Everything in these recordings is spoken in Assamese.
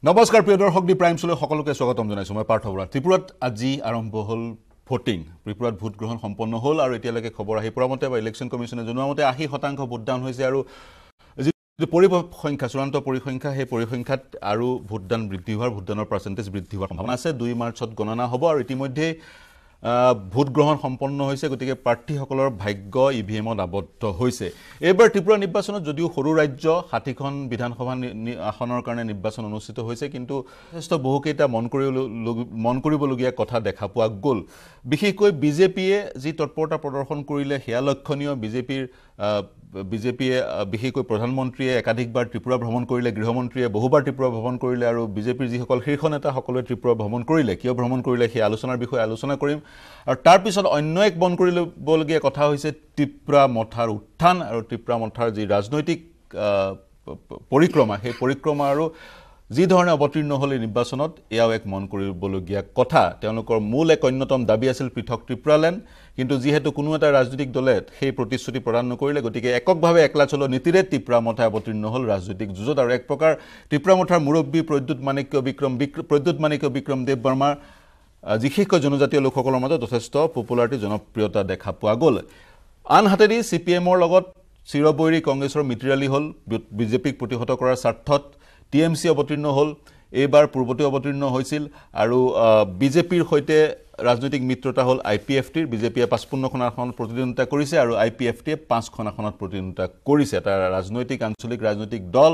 নমস্কাৰ প্ৰিয় দৰ্শক দি প্ৰাইম শ্বোলৈ সকলোকে স্বাগতম জনাইছোঁ মই পাৰ্থ বৰা ত্ৰিপুৰাত আজি আৰম্ভ হ'ল ভোটিং ত্ৰিপুৰাত ভোট গ্ৰহণ সম্পন্ন হ'ল আৰু এতিয়ালৈকে খবৰ আহি পৰা মতে বা ইলেকশ্যন কমিছনে জনোৱা মতে 80% ভোটদান হৈছে আৰু যি পৰিসংখ্যা চূড়ান্ত পৰিসংখ্যা সেই পৰিসংখ্যাত আৰু ভোটদান বৃদ্ধি হোৱাৰ ভোটদানৰ পাৰ্চেণ্টেজ বৃদ্ধি হোৱাৰ সম্ভাৱনা আছে 2 মাৰ্চত গণনা হ'ব আৰু ইতিমধ্যে ভোট গ্ৰহণ সম্পন্ন হৈছে গতিকে প্ৰাৰ্থীসকলৰ ভাগ্য ইভিএমত আবদ্ধ হৈছে এবাৰ ত্ৰিপুৰা নিৰ্বাচনত যদিও সৰু ৰাজ্য 60খন বিধানসভা আসনৰ কাৰণে নিৰ্বাচন অনুষ্ঠিত হৈছে কিন্তু যথেষ্ট বহুকেইটা মন কৰিবলগীয়া কথা দেখা পোৱা গ'ল বিশেষকৈ বিজেপিয়ে যি তৎপৰতা প্ৰদৰ্শন কৰিলে সেয়া লক্ষণীয় বিজেপিয়ে বিশেষকৈ প্ৰধানমন্ত্ৰীয়ে একাধিকবাৰ ত্ৰিপুৰা ভ্ৰমণ কৰিলে গৃহমন্ত্ৰীয়ে বহুবাৰ ত্ৰিপুৰা ভ্ৰমণ কৰিলে আৰু বিজেপিৰ যিসকল শীৰ্ষ নেতা সকলোৱে ত্ৰিপুৰা ভ্ৰমণ কৰিলে কিয় ভ্ৰমণ কৰিলে সেই আলোচনাৰ বিষয়ে আলোচনা কৰিম আৰু তাৰ পিছত অন্য এক মন কৰিবলগীয়া কথা হৈছে ত্ৰিপুৰা মথাৰ উত্থান আৰু ত্ৰিপুৰা মথাৰ যি ৰাজনৈতিক পৰিক্ৰমা সেই পৰিক্ৰমা আৰু যি ধৰণে অৱতীৰ্ণ হ'ল নিৰ্বাচনত এয়াও এক মন কৰিবলগীয়া কথা তেওঁলোকৰ মূল এক অন্যতম দাবী আছিল পৃথক ত্ৰিপুৰালেণ্ড কিন্তু যিহেতু কোনো এটা ৰাজনৈতিক দলে সেই প্ৰতিশ্ৰুতি প্ৰদান নকৰিলে গতিকে এককভাৱে একলা চলো নীতিৰে ত্ৰিপুৰা মথাই অৱতীৰ্ণ হ'ল ৰাজনৈতিক যুঁজত আৰু এক প্ৰকাৰ ত্ৰিপুৰা মথাৰ মুৰব্বী প্ৰদ্যুৎ মাণিক্য বিক্ৰম দেৱ বৰ্মাৰ বিশেষকৈ জনজাতীয় লোকসকলৰ মাজত যথেষ্ট পপুলাৰিটি জনপ্ৰিয়তা দেখা পোৱা গ'ল আনহাতেদি চিপিএমৰ লগত চিৰবৈৰী কংগ্ৰেছৰ মিত্ৰালী হ'ল বিজেপিক প্ৰতিহত কৰাৰ স্বাৰ্থত টিএমচি অৱতীৰ্ণ হ'ল এইবাৰ পূৰ্বতে অৱতীৰ্ণ হৈছিল আৰু বিজেপিৰ সৈতে ৰাজনৈতিক মিত্ৰতা হ'ল আইপিএফটিৰ বিজেপিয়ে 55খন আসনত প্ৰতিদ্বন্দ্বিতা কৰিছে আৰু আইপিএফটিয়ে 5খন আসনত প্ৰতিদ্বন্দ্বিতা কৰিছে এটা আঞ্চলিক ৰাজনৈতিক দল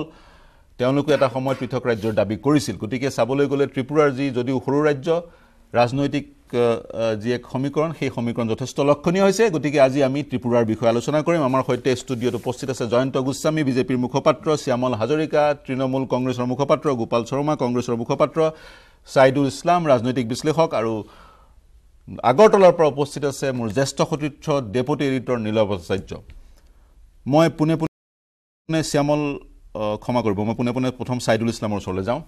তেওঁলোকে এটা সময়ত পৃথক ৰাজ্যৰ দাবী কৰিছিল গতিকে চাবলৈ গ'লে ত্ৰিপুৰাৰ যি যদিও সৰু ৰাজ্য ৰাজনৈতিক যি এক সমীকৰণ সেই সমীকৰণ যথেষ্ট লক্ষণীয় হৈছে গতিকে আজি আমি ত্ৰিপুৰাৰ বিষয়ে আলোচনা কৰিম আমাৰ সৈতে ষ্টুডিঅ'ত উপস্থিত আছে জয়ন্ত গোস্বামী বিজেপিৰ মুখপাত্ৰ শ্যামল হাজৰিকা তৃণমূল কংগ্ৰেছৰ মুখপাত্ৰ গোপাল শৰ্মা কংগ্ৰেছৰ মুখপাত্ৰ সাইদুল ইছলাম ৰাজনৈতিক বিশ্লেষক আৰু আগৰতলাৰ পৰা উপস্থিত আছে মোৰ জ্যেষ্ঠ সতীৰ্থ ডেপুটি এডিটৰ নীলৱ ভট্টাচাৰ্য মই পুনে শ্যামল ক্ষমা কৰিব মই পুনে প্ৰথম সাইদুল ইছলামৰ ওচৰলৈ যাওঁ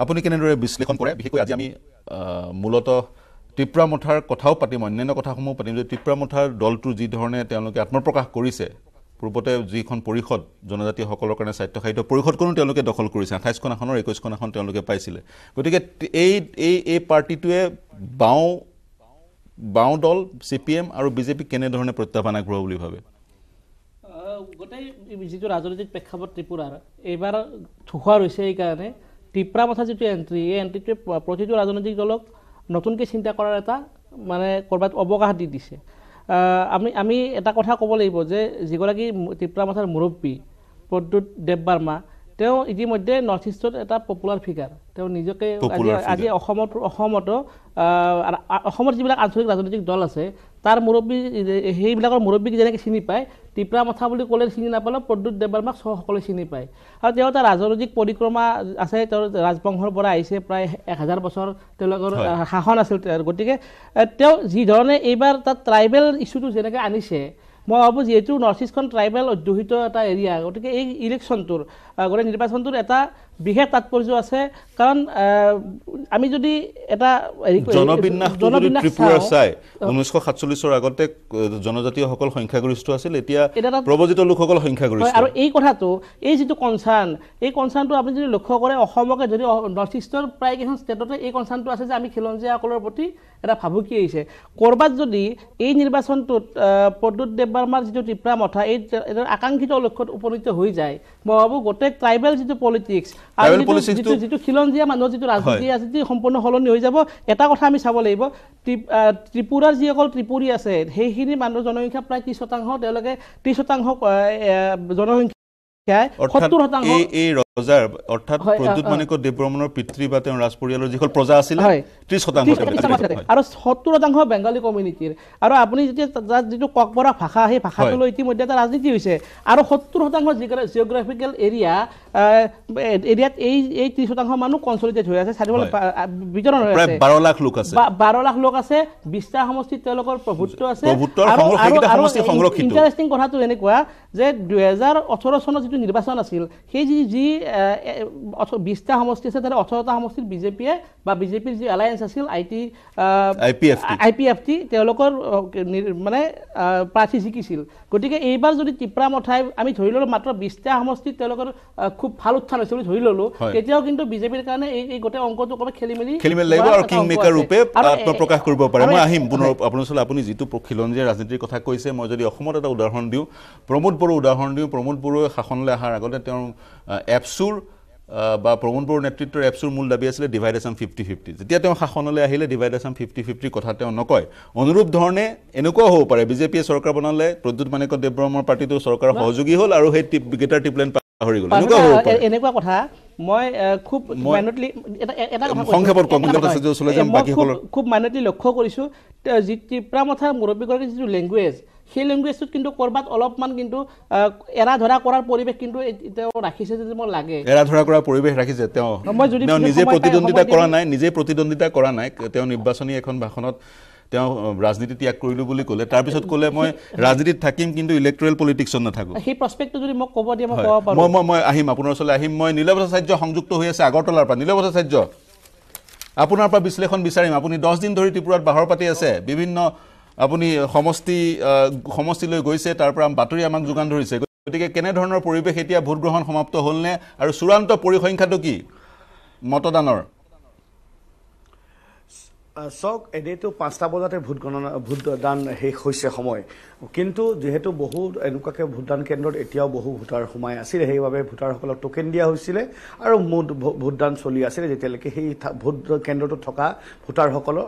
আপুনি কেনেদৰে বিশ্লেষণ কৰে বিশেষকৈ আজি আমি মূলতঃ ত্ৰিপুৰা মথাৰ কথাও পাতিম অন্যান্য কথাসমূহ পাতিম যে ত্ৰিপুৰা মথাৰ দলটো যি ধৰণে তেওঁলোকে আত্মপ্ৰকাশ কৰিছে পূৰ্বতে যিখন পৰিষদ জনজাতীয়সকলৰ কাৰণে স্বায়ত্তশাসিত পৰিষদখনো তেওঁলোকে দখল কৰিছে 28খন আসনৰ 21খন আসন তেওঁলোকে পাইছিলে গতিকে এই পাৰ্টিটোৱে বাওঁ দল চিপিএম আৰু বিজেপি কেনেধৰণে প্ৰত্যাহ্বান আগবঢ়াব বুলি ভাবে গোটেই যিটো ৰাজনৈতিক প্ৰেক্ষাপট ত্ৰিপুৰাৰ এইবাৰ থোহোৱা হৈছে এইকাৰণে ত্ৰিপুৰা মথাৰ যিটো এণ্ট্ৰি এই এণ্ট্ৰিটোৱে প্ৰতিটো ৰাজনৈতিক দলক নতুনকৈ চিন্তা কৰাৰ এটা মানে ক'ৰবাত অৱকাশ দি দিছে আমি এটা কথা ক'ব লাগিব যে যিগৰাকী ত্ৰিপুৰা মথাৰ মুৰব্বী প্ৰদ্যুৎ দেৱ বৰ্মা তেওঁ ইতিমধ্যে নৰ্থ ইষ্টত এটা পপুলাৰ ফিগাৰ তেওঁ নিজকে আজি অসমত যিবিলাক আঞ্চলিক ৰাজনৈতিক দল আছে তাৰ মুৰব্বী সেইবিলাকৰ মুৰব্বীক যেনেকৈ চিনি পায় ত্ৰিপুৰা মথা বুলি ক'লে চিনি নাপালেও প্ৰদ্যুৎ দেৱ বৰ্মাক সকলোৱে চিনি পায় আৰু তেওঁ এটা ৰাজনৈতিক পৰিক্ৰমা আছে তেওঁৰ ৰাজবংশৰ পৰা আহিছে প্ৰায় 1000 বছৰ তেওঁলোকৰ শাসন আছিল গতিকে তেওঁ যি ধৰণে এইবাৰ তাত ট্ৰাইবেল ইছ্যুটো যেনেকৈ আনিছে মই ভাবোঁ যিহেতু নৰ্থ ইষ্টখন ট্ৰাইবেল অধ্যুষিত এটা এৰিয়া গতিকে এই ইলেকশ্যনটোৰ গোটেই নিৰ্বাচনটোৰ এটা বিশেষ তাৎপৰ্য আছে কাৰণ আমি যদি এটা জনবিন্যাস ত্ৰিপুৰা চাই 1947 আগতে জনজাতীয়সকল সংখ্যাগৰিষ্ঠ আছিল এতিয়া প্ৰব্ৰজিত লোকসকল সংখ্যাগৰিষ্ঠ আৰু এই কথাটো এই যিটো কনচাৰ্ণটো আপুনি যদি লক্ষ্য কৰে অসমকে যদি নৰ্থ ইষ্টৰ প্ৰায় কেইখন ষ্টেটতে এই কনচাৰ্ণটো আছে যে আমি খিলঞ্জীয়াসকলৰ প্ৰতি এটা ভাবুকি আহিছে ক'ৰবাত যদি এই নিৰ্বাচনটোত প্ৰদ্যুৎ দেৱ বৰ্মাৰ যিটো ত্ৰিপুৰা মথা এই আকাংক্ষিত লক্ষ্যত উপনীত হৈ যায় মই ভাবোঁ গোটেই ট্ৰাইবেল যিটো পলিটিক্স আৰু যিটো খিলঞ্জীয়া মানুহৰ যিটো ৰাজনীতি সম্পূৰ্ণ সলনি হৈ যাব এটা কথা আমি চাব লাগিব ত্ৰিপুৰাৰ যিসকল ত্ৰিপুৰী আছে সেইখিনি মানুহৰ জনসংখ্যা প্ৰায় 30% তেওঁলোকে 30% জনসংখ্যা অৰ্থাৎ প্ৰদ্যুৎ মাণিক্য দেৱ বৰ্মনৰ পিতৃ বা তেওঁৰ ৰাজ পৰিয়ালৰ যিসকল প্ৰজা আছিল 30% আৰু 70% বেংগলী কমিউনিটিৰ আৰু আপুনি যেতিয়া তাত যিটো ককবৰা ভাষা সেই ভাষাটো লৈ ইতিমধ্যে এটা ৰাজনীতি হৈছে আৰু 70% জিঅ'গ্ৰাফিকেল এৰিয়াত এই 30% মানুহ কনচলিডেট হৈ আছে বিতৰণ হৈ আছে 12 লাখ লোক আছে 12 লাখ লোক আছে 20টা সমষ্টিত তেওঁলোকৰ প্ৰভুত্ব আছে আৰু ইণ্টাৰেষ্টিং কথাটো এনেকুৱা যে 2018 চনত যিটো নিৰ্বাচন আছিল সেই যি 20টা সমষ্টি আছে তাৰে 18টা সমষ্টিত বিজেপিয়ে বা বিজেপিৰ যি এলায়েন্স আছিল IPFT তেওঁলোকৰ মানে প্ৰাৰ্থী জিকিছিল গতিকে এইবাৰ যদি টিপ্ৰামথাই আমি ধৰি ল'লো মাত্ৰ 20টা সমষ্টিত তেওঁলোকৰ খুব ভাল উত্থান হৈছে বুলি ধৰি ল'লো তেতিয়াও কিন্তু বিজেপিৰ কাৰণে এই গোটেই অংকটো ক'ৰবাত খেলি লাগিব আৰু কিং মেকাৰ ৰূপে আত্মপ্ৰকাশ কৰিব পাৰে মই আহিম পুনৰ আপোনাৰ আপুনি যিটো খিলঞ্জীয়া ৰাজনীতিৰ কথা কৈছে মই যদি অসমত এটা উদাহৰণ দিওঁ প্ৰমোদ বড়োৱে শাসনলৈ অহাৰ আগতে তেওঁৰ এপছুৰ বা প্ৰমোদ বড়োৰ নেতৃত্বৰ এপছুৰ মূল দাবী আছিলে ডিভাইডেশ্যন 50-50 যেতিয়া তেওঁ শাসনলৈ আহিলে ডিভাইডেশ্যন 50-50 কথা তেওঁ নকয় অনুৰূপ ধৰণে এনেকুৱাও হ'ব পাৰে বিজেপিয়ে চৰকাৰ বনালে প্ৰদ্যুৎ মাণিক্য দেৱবৰ্মাৰ পাৰ্টিটো চৰকাৰৰ সহযোগী হ'ল আৰু সেই গেটাৰ টিপলেন পাহৰি গ'ল এনেকুৱা কথা মই খুব মাইনটলি এটা খুব মাইনটলি লক্ষ্য কৰিছোঁ যি টিপ্ৰামথাৰ মুৰব্বীগৰাকীৰ যিটো লেংগুৱেজ সেই লেংগুৱেজটোত কিন্তু কৰবাত অলপমান কিন্তু এৰা ধৰা কৰাৰ পৰিৱেশ কিন্তু তেওঁ ৰাখিছে যে মোৰ লাগে এৰা ধৰা কৰাৰ পৰিৱেশ ৰাখিছে তেওঁ নিজে প্ৰতিদ্বন্দ্বিতা কৰা নাই তেওঁ নিৰ্বাচনী এখন ভাষণত তেওঁ ৰাজনীতি ত্যাগ কৰিলো বুলি ক'লে তাৰপিছত ক'লে মই ৰাজনীতিত থাকিম কিন্তু ইলেক্ট্ৰেল পলিটিক্সত নাথাকো সেই প্ৰস্পেক্টটো যদি মোক ক'ব দিয়ে মই ক'ব পাৰোঁ মই আহিম আপোনাৰ ওচৰলৈ আহিম মই নীলৱ আচাৰ্য সংযুক্ত হৈ আছে আগৰতলাৰ পৰা নীলৱ আচাৰ্য আপোনাৰ পৰা বিশ্লেষণ বিচাৰিম আপুনি 10 দিন ধৰি ত্ৰিপুৰাত বাহৰ পাতি আছে বিভিন্ন আপুনি সমষ্টিলৈ গৈছে তাৰ পৰা বাতৰি আমাক যোগান ধৰিছে গতিকে কেনে ধৰণৰ পৰিৱেশ এতিয়া ভোট গ্ৰহণ সমাপ্ত হ'লনে আৰু চূড়ান্ত পৰিসংখ্যাটো কি মতদানৰ চক এনেইতো 5টা বজাতে ভোটদান শেষ হৈছে সময় কিন্তু যেহেতু বহু এনেকুৱাকৈ ভোটদান কেন্দ্ৰত এতিয়াও বহু ভোটাৰ সোমাই আছিল সেইবাবে ভোটাৰসকলক টোকেন দিয়া হৈছিলে আৰু ভোটদান চলি আছিলে যেতিয়ালৈকে সেই ভোট কেন্দ্ৰটোত থকা ভোটাৰসকলৰ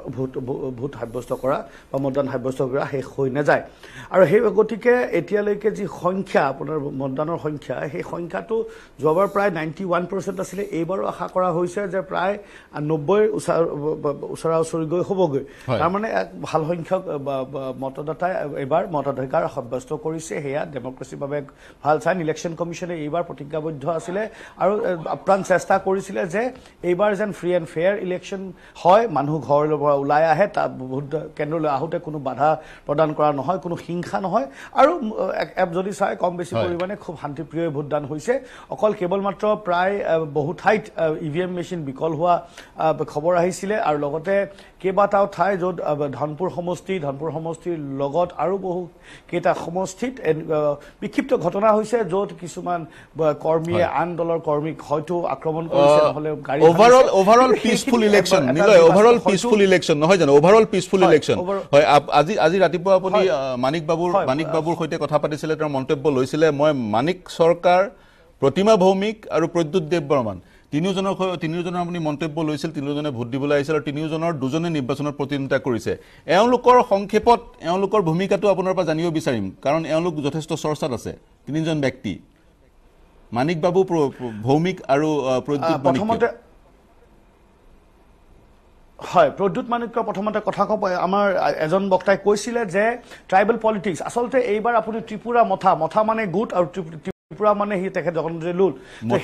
ভোট সাব্যস্ত কৰা বা মতদান সাব্যস্ত কৰা শেষ হৈ নাযায় আৰু সেই গতিকে এতিয়ালৈকে যি সংখ্যা আপোনাৰ মতদানৰ সংখ্যা সেই সংখ্যাটো যোৱাবাৰ প্ৰায় 91% আছিলে এইবাৰো আশা কৰা হৈছে যে প্ৰায় 90ৰ ওচৰা গৈ হ'বগৈ তাৰমানে এক ভাল সংখ্যক মতদাতাই এইবাৰ মতাধিকাৰ সাব্যস্ত কৰিছে সেয়া ডেমক্ৰেচিৰ বাবে ভাল চাইন ইলেকশ্যন কমিশ্যনে এইবাৰ প্ৰতিজ্ঞাবদ্ধ আছিলে আৰু আপ্ৰাণ চেষ্টা কৰিছিলে যে এইবাৰ যেন ফ্ৰী এণ্ড ফেয়াৰ ইলেকশ্যন হয় মানুহ ঘৰলৈ পৰা ওলাই আহে তাত ভোট কেন্দ্ৰলৈ আহোঁতে কোনো বাধা প্ৰদান কৰা নহয় কোনো হিংসা নহয় আৰু যদি চাই কম বেছি পৰিমাণে খুব শান্তিপ্ৰিয় ভোটদান হৈছে অকল কেৱল মাত্ৰ প্ৰায় বহু ঠাইত EVM মেচিন বিকল হোৱা খবৰ আহিছিলে আৰু লগতে কেইবাটাও ঠাই য'ত ধনপুৰ সমষ্টিৰ লগত আৰু বহু কেইটা সমষ্টিত বিক্ষিপ্ত ঘটনা হৈছে য'ত কিছুমান কৰ্মীয়ে আন দলৰ কৰ্মীক হয়তো আক্ৰমণ কৰিছে নহ'লে গাড়ী ওভাৰঅল পিসফুল ইলেকশ্যন নিলয় ওভাৰঅল পিসফুল ইলেকশ্যন নহয় জানো ওভাৰঅল পিসফুল ইলেকশ্যন হয় আজি ৰাতিপুৱা আপুনি মানিক বাবুৰ সৈতে কথা পাতিছিলে তেওঁৰ মন্তব্য লৈছিলে মই মানিক চৰকাৰ প্ৰতিমা ভৌমিক আৰু প্ৰদ্যুৎ দেৱবৰ্মন তিনিওজনৰ আপুনি মন্তব্য লৈছিল তিনিওজনে ভোট দিবলৈ আহিছিল আৰু তিনিওজনৰ দুজনে নিৰ্বাচনত প্ৰতিদ্বন্দ্বিতা কৰিছে এওঁলোকৰ সংক্ষেপত এওঁলোকৰ ভূমিকাটো আপোনাৰ পৰা জানিব বিচাৰিম কাৰণ এওঁলোক যথেষ্ট চৰ্চাত আছে তিনিজন ব্যক্তি মানিক বাবু ভৌমিক আৰু প্ৰদ্যুৎ প্ৰথমতে হয় প্ৰদ্যুৎ মাণিক্য প্ৰথমতে কথা কব আমাৰ এজন বক্তাই কৈছিলে যে ট্ৰাইবেল পলিটিক্স আচলতে এইবাৰ আপুনি ত্ৰিপুৰা মথা মানে গুট আৰু ত্ৰিপুৰা মানে হি তেখেত জগন্নাথ লুল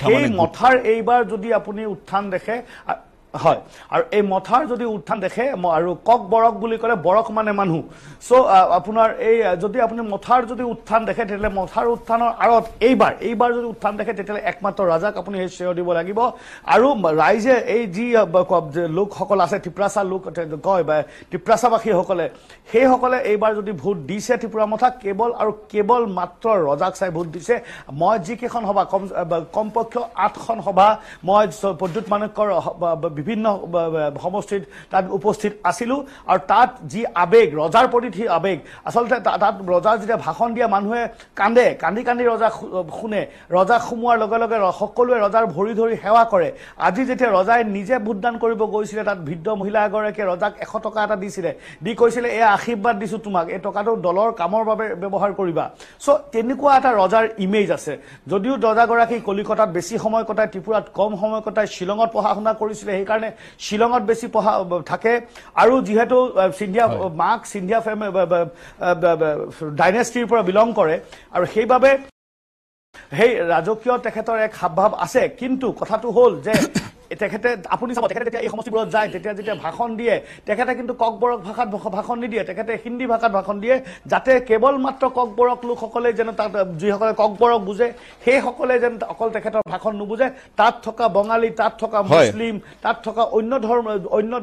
সেই মথাৰ এইবাৰ যদি আপুনি উত্থান দেখে হয় আৰু এই মথাৰ যদি উত্থান দেখে আৰু কক বৰক বুলি ক'লে বৰক মানে মানুহ সো আপোনাৰ এই যদি আপুনি মথাৰ যদি উত্থান দেখে তেতিয়াহ'লে মথাৰ উত্থানৰ আঁৰত এইবাৰ যদি উত্থান দেখে তেতিয়াহ'লে একমাত্ৰ ৰাজাক আপুনি সেই শ্ৰেয় দিব লাগিব আৰু ৰাইজে এই যি লোকসকল আছে টিপ্ৰাচা লোক কয় বা টিপ্ৰাচাবাসীসকলে সেইসকলে এইবাৰ যদি ভোট দিছে ত্ৰিপুৰা মথা কেৱল মাত্ৰ ৰজাক চাই ভোট দিছে মই যিকেইখন সভা কমপক্ষে 8খন সভা মই প্ৰদ্যুৎ মাণিক্যৰ বিভিন্ন সমষ্টিত তাত উপস্থিত আছিলোঁ আৰু তাত যি আবেগ ৰজাৰ প্ৰতি আবেগ আচলতে তাত ৰজাৰ যেতিয়া ভাষণ দিয়া মানুহে কান্দি ৰজা শুনে ৰজাক সোমোৱাৰ লগে লগে সকলোৱে ৰজাৰ ভৰি ধৰি সেৱা কৰে আজি যেতিয়া ৰজাই নিজে ভোটদান কৰিব গৈছিলে তাত বৃদ্ধ মহিলা এগৰাকীয়ে ৰজাক 100 টকা এটা দিছিলে দি কৈছিলে এই আশীৰ্বাদ দিছোঁ তোমাক এই টকাটো দলৰ কামৰ বাবে ব্যৱহাৰ কৰিবা সো তেনেকুৱা এটা ৰজাৰ ইমেজ আছে যদিও ৰজাগৰাকী কলিকতাত বেছি সময় কটাই ত্ৰিপুৰাত কম সময় কটাই শ্বিলঙত পঢ়া শুনা কৰিছিলে সেইকাৰণে শ্বিলঙত বেছি পঢ়া থাকে আৰু যিহেতু সিন্ধিয়া ডাইনেষ্টিৰ পৰা বিলং কৰে আৰু সেইবাবে সেই ৰাজকীয় তেখেতৰ এক হাবভাৱ আছে কিন্তু কথাটো হ'ল যে তেখেতে আপুনি চাব তেখেতে যেতিয়া এই সমষ্টিবোৰত যায় তেতিয়া যেতিয়া ভাষণ দিয়ে তেখেতে কিন্তু ককবৰক ভাষাত ভাষণ নিদিয়ে তেখেতে হিন্দী ভাষাত ভাষণ দিয়ে যাতে কেৱল মাত্ৰ ককবৰক লোকসকলে যেন তাত যিসকলে ককবৰক বুজে সেইসকলে যেন অকল তেখেতৰ ভাষণ নুবুজে তাত থকা বঙালী তাত থকা মুছলিম তাত থকা অন্য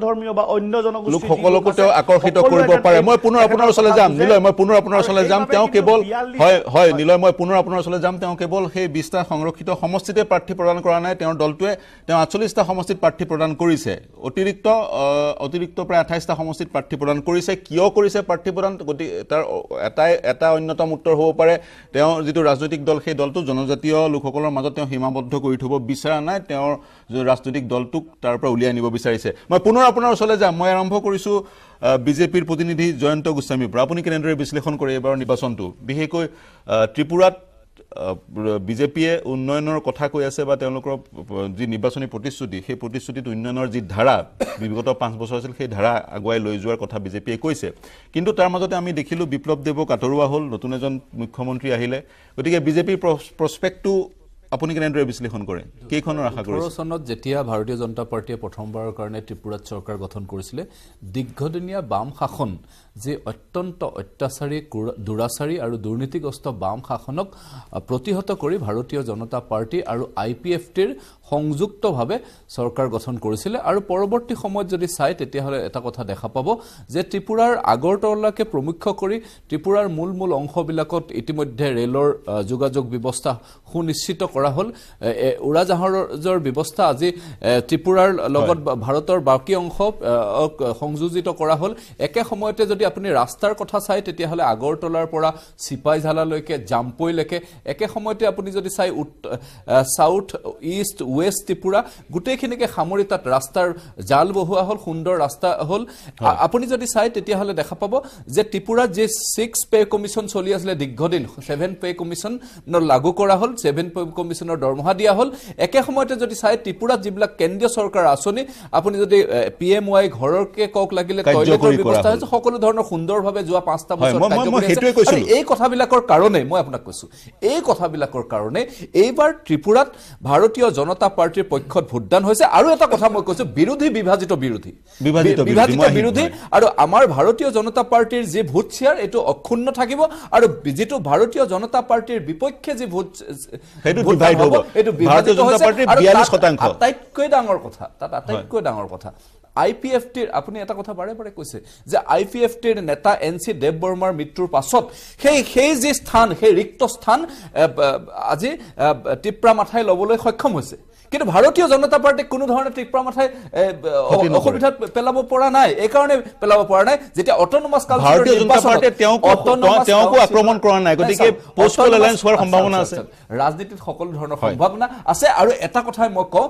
ধৰ্মীয় বা অন্য জনগোষ্ঠীৰ লোকসকলকো তেওঁ আকৰ্ষিত কৰিব পাৰে মই পুনৰ আপোনাৰ ওচৰলৈ যাম নিলয় মই পুনৰ আপোনাৰ ওচৰলৈ যাম তেওঁ কেৱল হয় নিলয় মই পুনৰ আপোনাৰ ওচৰলৈ যাম তেওঁ কেৱল সেই 20টা সংৰক্ষিত সমষ্টিতে প্ৰাৰ্থী প্ৰদান কৰা নাই তেওঁৰ দলটোৱে তেওঁ 48টা সমষ্টিত প্ৰাৰ্থী প্ৰদান কৰিছে অতিৰিক্ত প্ৰায় 28টা সমষ্টিত প্ৰাৰ্থী প্ৰদান কৰিছে কিয় কৰিছে প্ৰাৰ্থী প্ৰদান তাৰ এটা অন্যতম উত্তৰ হ'ব পাৰে তেওঁ যিটো ৰাজনৈতিক দল সেই দলটো জনজাতীয় লোকসকলৰ মাজত তেওঁ সীমাবদ্ধ কৰি থব বিচৰা নাই তেওঁৰ ৰাজনৈতিক দলটোক তাৰ পৰা উলিয়াই নিব বিচাৰিছে মই পুনৰ আপোনাৰ ওচৰলৈ যাম মই আৰম্ভ কৰিছোঁ বিজেপিৰ প্ৰতিনিধি জয়ন্ত গোস্বামীৰ পৰা আপুনি কেনেদৰে বিশ্লেষণ কৰে এইবাৰৰ নিৰ্বাচনটো বিশেষকৈ ত্ৰিপুৰাত বিজেপিয়ে উন্নয়নৰ কথা কৈ আছে বা তেওঁলোকৰ যি নিৰ্বাচনী প্ৰতিশ্ৰুতি সেই প্ৰতিশ্ৰুতিত উন্নয়নৰ যি ধাৰা বিগত 5 বছৰ আছিল সেই ধাৰা আগুৱাই লৈ যোৱাৰ কথা বিজেপিয়ে কৈছে কিন্তু তাৰ মাজতে আমি দেখিলোঁ বিপ্লৱ দেৱক আঁতৰোৱা হ'ল নতুন এজন মুখ্যমন্ত্ৰী আহিলে গতিকে বিজেপিৰ প্ৰস্পেক্টটো আপুনি কেনেদৰে বিশ্লেষণ কৰে কেইখনৰ আশা কৰিছে 18 চনত যেতিয়া ভাৰতীয় জনতা পাৰ্টিয়ে প্ৰথমবাৰৰ কাৰণে ত্ৰিপুৰাত চৰকাৰ গঠন কৰিছিলে দীৰ্ঘদিনীয়া বাম শাসন যে অত্যন্ত অত্যাচাৰী দুৰাচাৰী আৰু দুৰ্নীতিগ্ৰস্ত বাম শাসনক প্ৰতিহত কৰি ভাৰতীয় জনতা পাৰ্টি আৰু IPFটিৰ সংযুক্তভাৱে চৰকাৰ গঠন কৰিছিলে আৰু পৰৱৰ্তী সময়ত যদি চাই তেতিয়াহলে এটা কথা দেখা পাব যে ত্ৰিপুৰাৰ আগৰতলাকে প্ৰমুখ্য কৰি ত্ৰিপুৰাৰ মূল অংশবিলাকত ইতিমধ্যে ৰেলৰ যোগাযোগ ব্যৱস্থা সুনিশ্চিত কৰা হ'ল উৰাজাহাজৰ ব্যৱস্থা আজি ত্ৰিপুৰাৰ লগত ভাৰতৰ বাকী অংশ সংযোজিত কৰা হ'ল একে সময়তে যদি আপুনি ৰাস্তাৰ কথা চাই তেতিয়াহলে আগৰতলাৰ পৰা সিপাইঝালালৈকে জাম্পৈলৈকে একে সময়তে আপুনি যদি চাই সাউথ ইষ্ট ওয়েস্ট ত্ৰিপুৰা গোটেইখিনিকে সামৰি তাত ৰাস্তাৰ জাল বহুৱা হ'ল সুন্দৰ ৰাস্তা হ'ল আপুনি যদি চাই তেতিয়াহলে দেখা পাব যে ত্ৰিপুৰাত যে 6 পে কমিশন চলি আছিল দীৰ্ঘদিন 7 পে কমিশন লাগু কৰা হ'ল 7 পে কমিশনৰ দৰমহা দিয়া হ'ল একে সময়তে যদি চাই ত্ৰিপুৰাত যিবিলাক কেন্দ্ৰীয় চৰকাৰ আঁচনি আপুনি যদি PMY ঘৰৰকে কক লাগিলে টয়লেটৰ ব্যৱস্থা হৈছে সকলো ধৰণৰ সুন্দৰভাৱে যোৱা 5টা বছৰ কাৰ্যকৰী এই কথাবিলাকৰ কাৰণে মই আপোনাক কৈছো এই কথাবিলাকৰ কাৰণে এইবাৰ ত্ৰিপুৰাত ভাৰতীয় জনতা পাৰ্টিৰ পক্ষত ভোটদান হৈছে আৰু এটা কথা মই কৈছো বিভাজিত বিৰোধী আৰু আমাৰ ভাৰতীয় জনতা পাৰ্টিৰ যে ভোট শেয়াৰ এটো অক্ষুণ্ণ থাকিব আৰু যিটো ভাৰতীয় জনতা পাৰ্টিৰ বিপক্ষে যে ভোট হেতু ডিভাইড হ'ব এটো ভাৰতীয় জনতা পাৰ্টিৰ 42% আটাইতকৈ ডাঙৰ কথা IPFটিৰ আপুনি এটা কথা বাৰে কৈছে যে IPFটিৰ নেতা NC দেৱ বৰ্মাৰ মৃত্যুৰ পাছত সেই যে স্থান সেই ৰিক্ত স্থান আজি টিপ্ৰা মাথাই লবলৈ সক্ষম হৈছে কিন্তু ভাৰতীয় জনতা পাৰ্টি কোনো ধৰণে টিপ্ৰা মাথাই অসুবিধাত পেলাব পৰা নাই এই কাৰণে পেলাব পৰা নাই যেতিয়া অটোনমাস কাউন্সিলৰ ভাৰতীয় জনতা পাৰ্টি তেওঁকো আক্ৰমণ কৰা নাই গতিকে পোষ্টল এলায়েন্স হোৱাৰ সম্ভাৱনা আছে ৰাজনীতিত সকলো ধৰণৰ সম্ভাৱনা আছে আৰু এটা কথাই মই কওঁ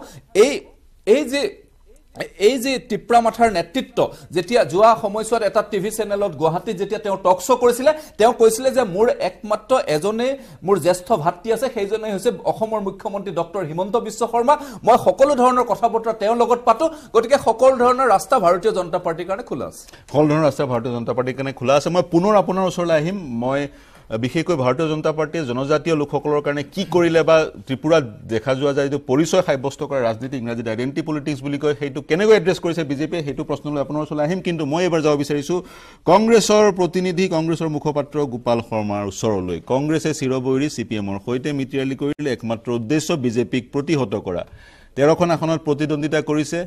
এই যে টিপ্ৰা মাথাৰ নেতৃত্ব যেতিয়া যোৱা সময়ছোৱাত এটা টিভি চেনেলত গুৱাহাটীত যেতিয়া তেওঁ টক শ্ব' কৰিছিলে তেওঁ কৈছিলে যে মোৰ একমাত্ৰ এজনে মোৰ জ্যেষ্ঠ ভাতৃ আছে সেইজনে হৈছে অসমৰ মুখ্যমন্ত্ৰী ডক্টৰ হিমন্ত বিশ্ব শৰ্মা মই সকলো ধৰণৰ কথা বতৰা তেওঁৰ লগত পাতো গতিকে সকলো ধৰণৰ ৰাস্তা ভাৰতীয় জনতা পাৰ্টিৰ কাৰণে খোলা আছে মই পুনৰ আপোনাৰ ওচৰলৈ আহিম মই বিশেষকৈ ভাৰতীয় জনতা পাৰ্টিয়ে জনজাতীয় লোকসকলৰ কাৰণে কি কৰিলে বা ত্ৰিপুৰাত দেখা যোৱা যায় যে পৰিচয় সাব্যস্ত কৰা ৰাজনীতি ইংৰাজীত আইডেন্টি পলিটিক্স বুলি কয় সেইটো কেনেকৈ এড্ৰেছ কৰিছে বিজেপিয়ে সেইটো প্ৰশ্নলৈ আপোনাৰ ওচৰলৈ আহিম কিন্তু মই এবাৰ যাব বিচাৰিছোঁ কংগ্ৰেছৰ প্ৰতিনিধি কংগ্ৰেছৰ মুখপাত্ৰ গোপাল শৰ্মাৰ ওচৰলৈ কংগ্ৰেছে চিৰবৈৰী CPMৰ সৈতে মিত্ৰালি কৰিলে একমাত্ৰ উদ্দেশ্য বিজেপিক প্ৰতিহত কৰা 13খন আসনত প্ৰতিদ্বন্দ্বিতা কৰিছে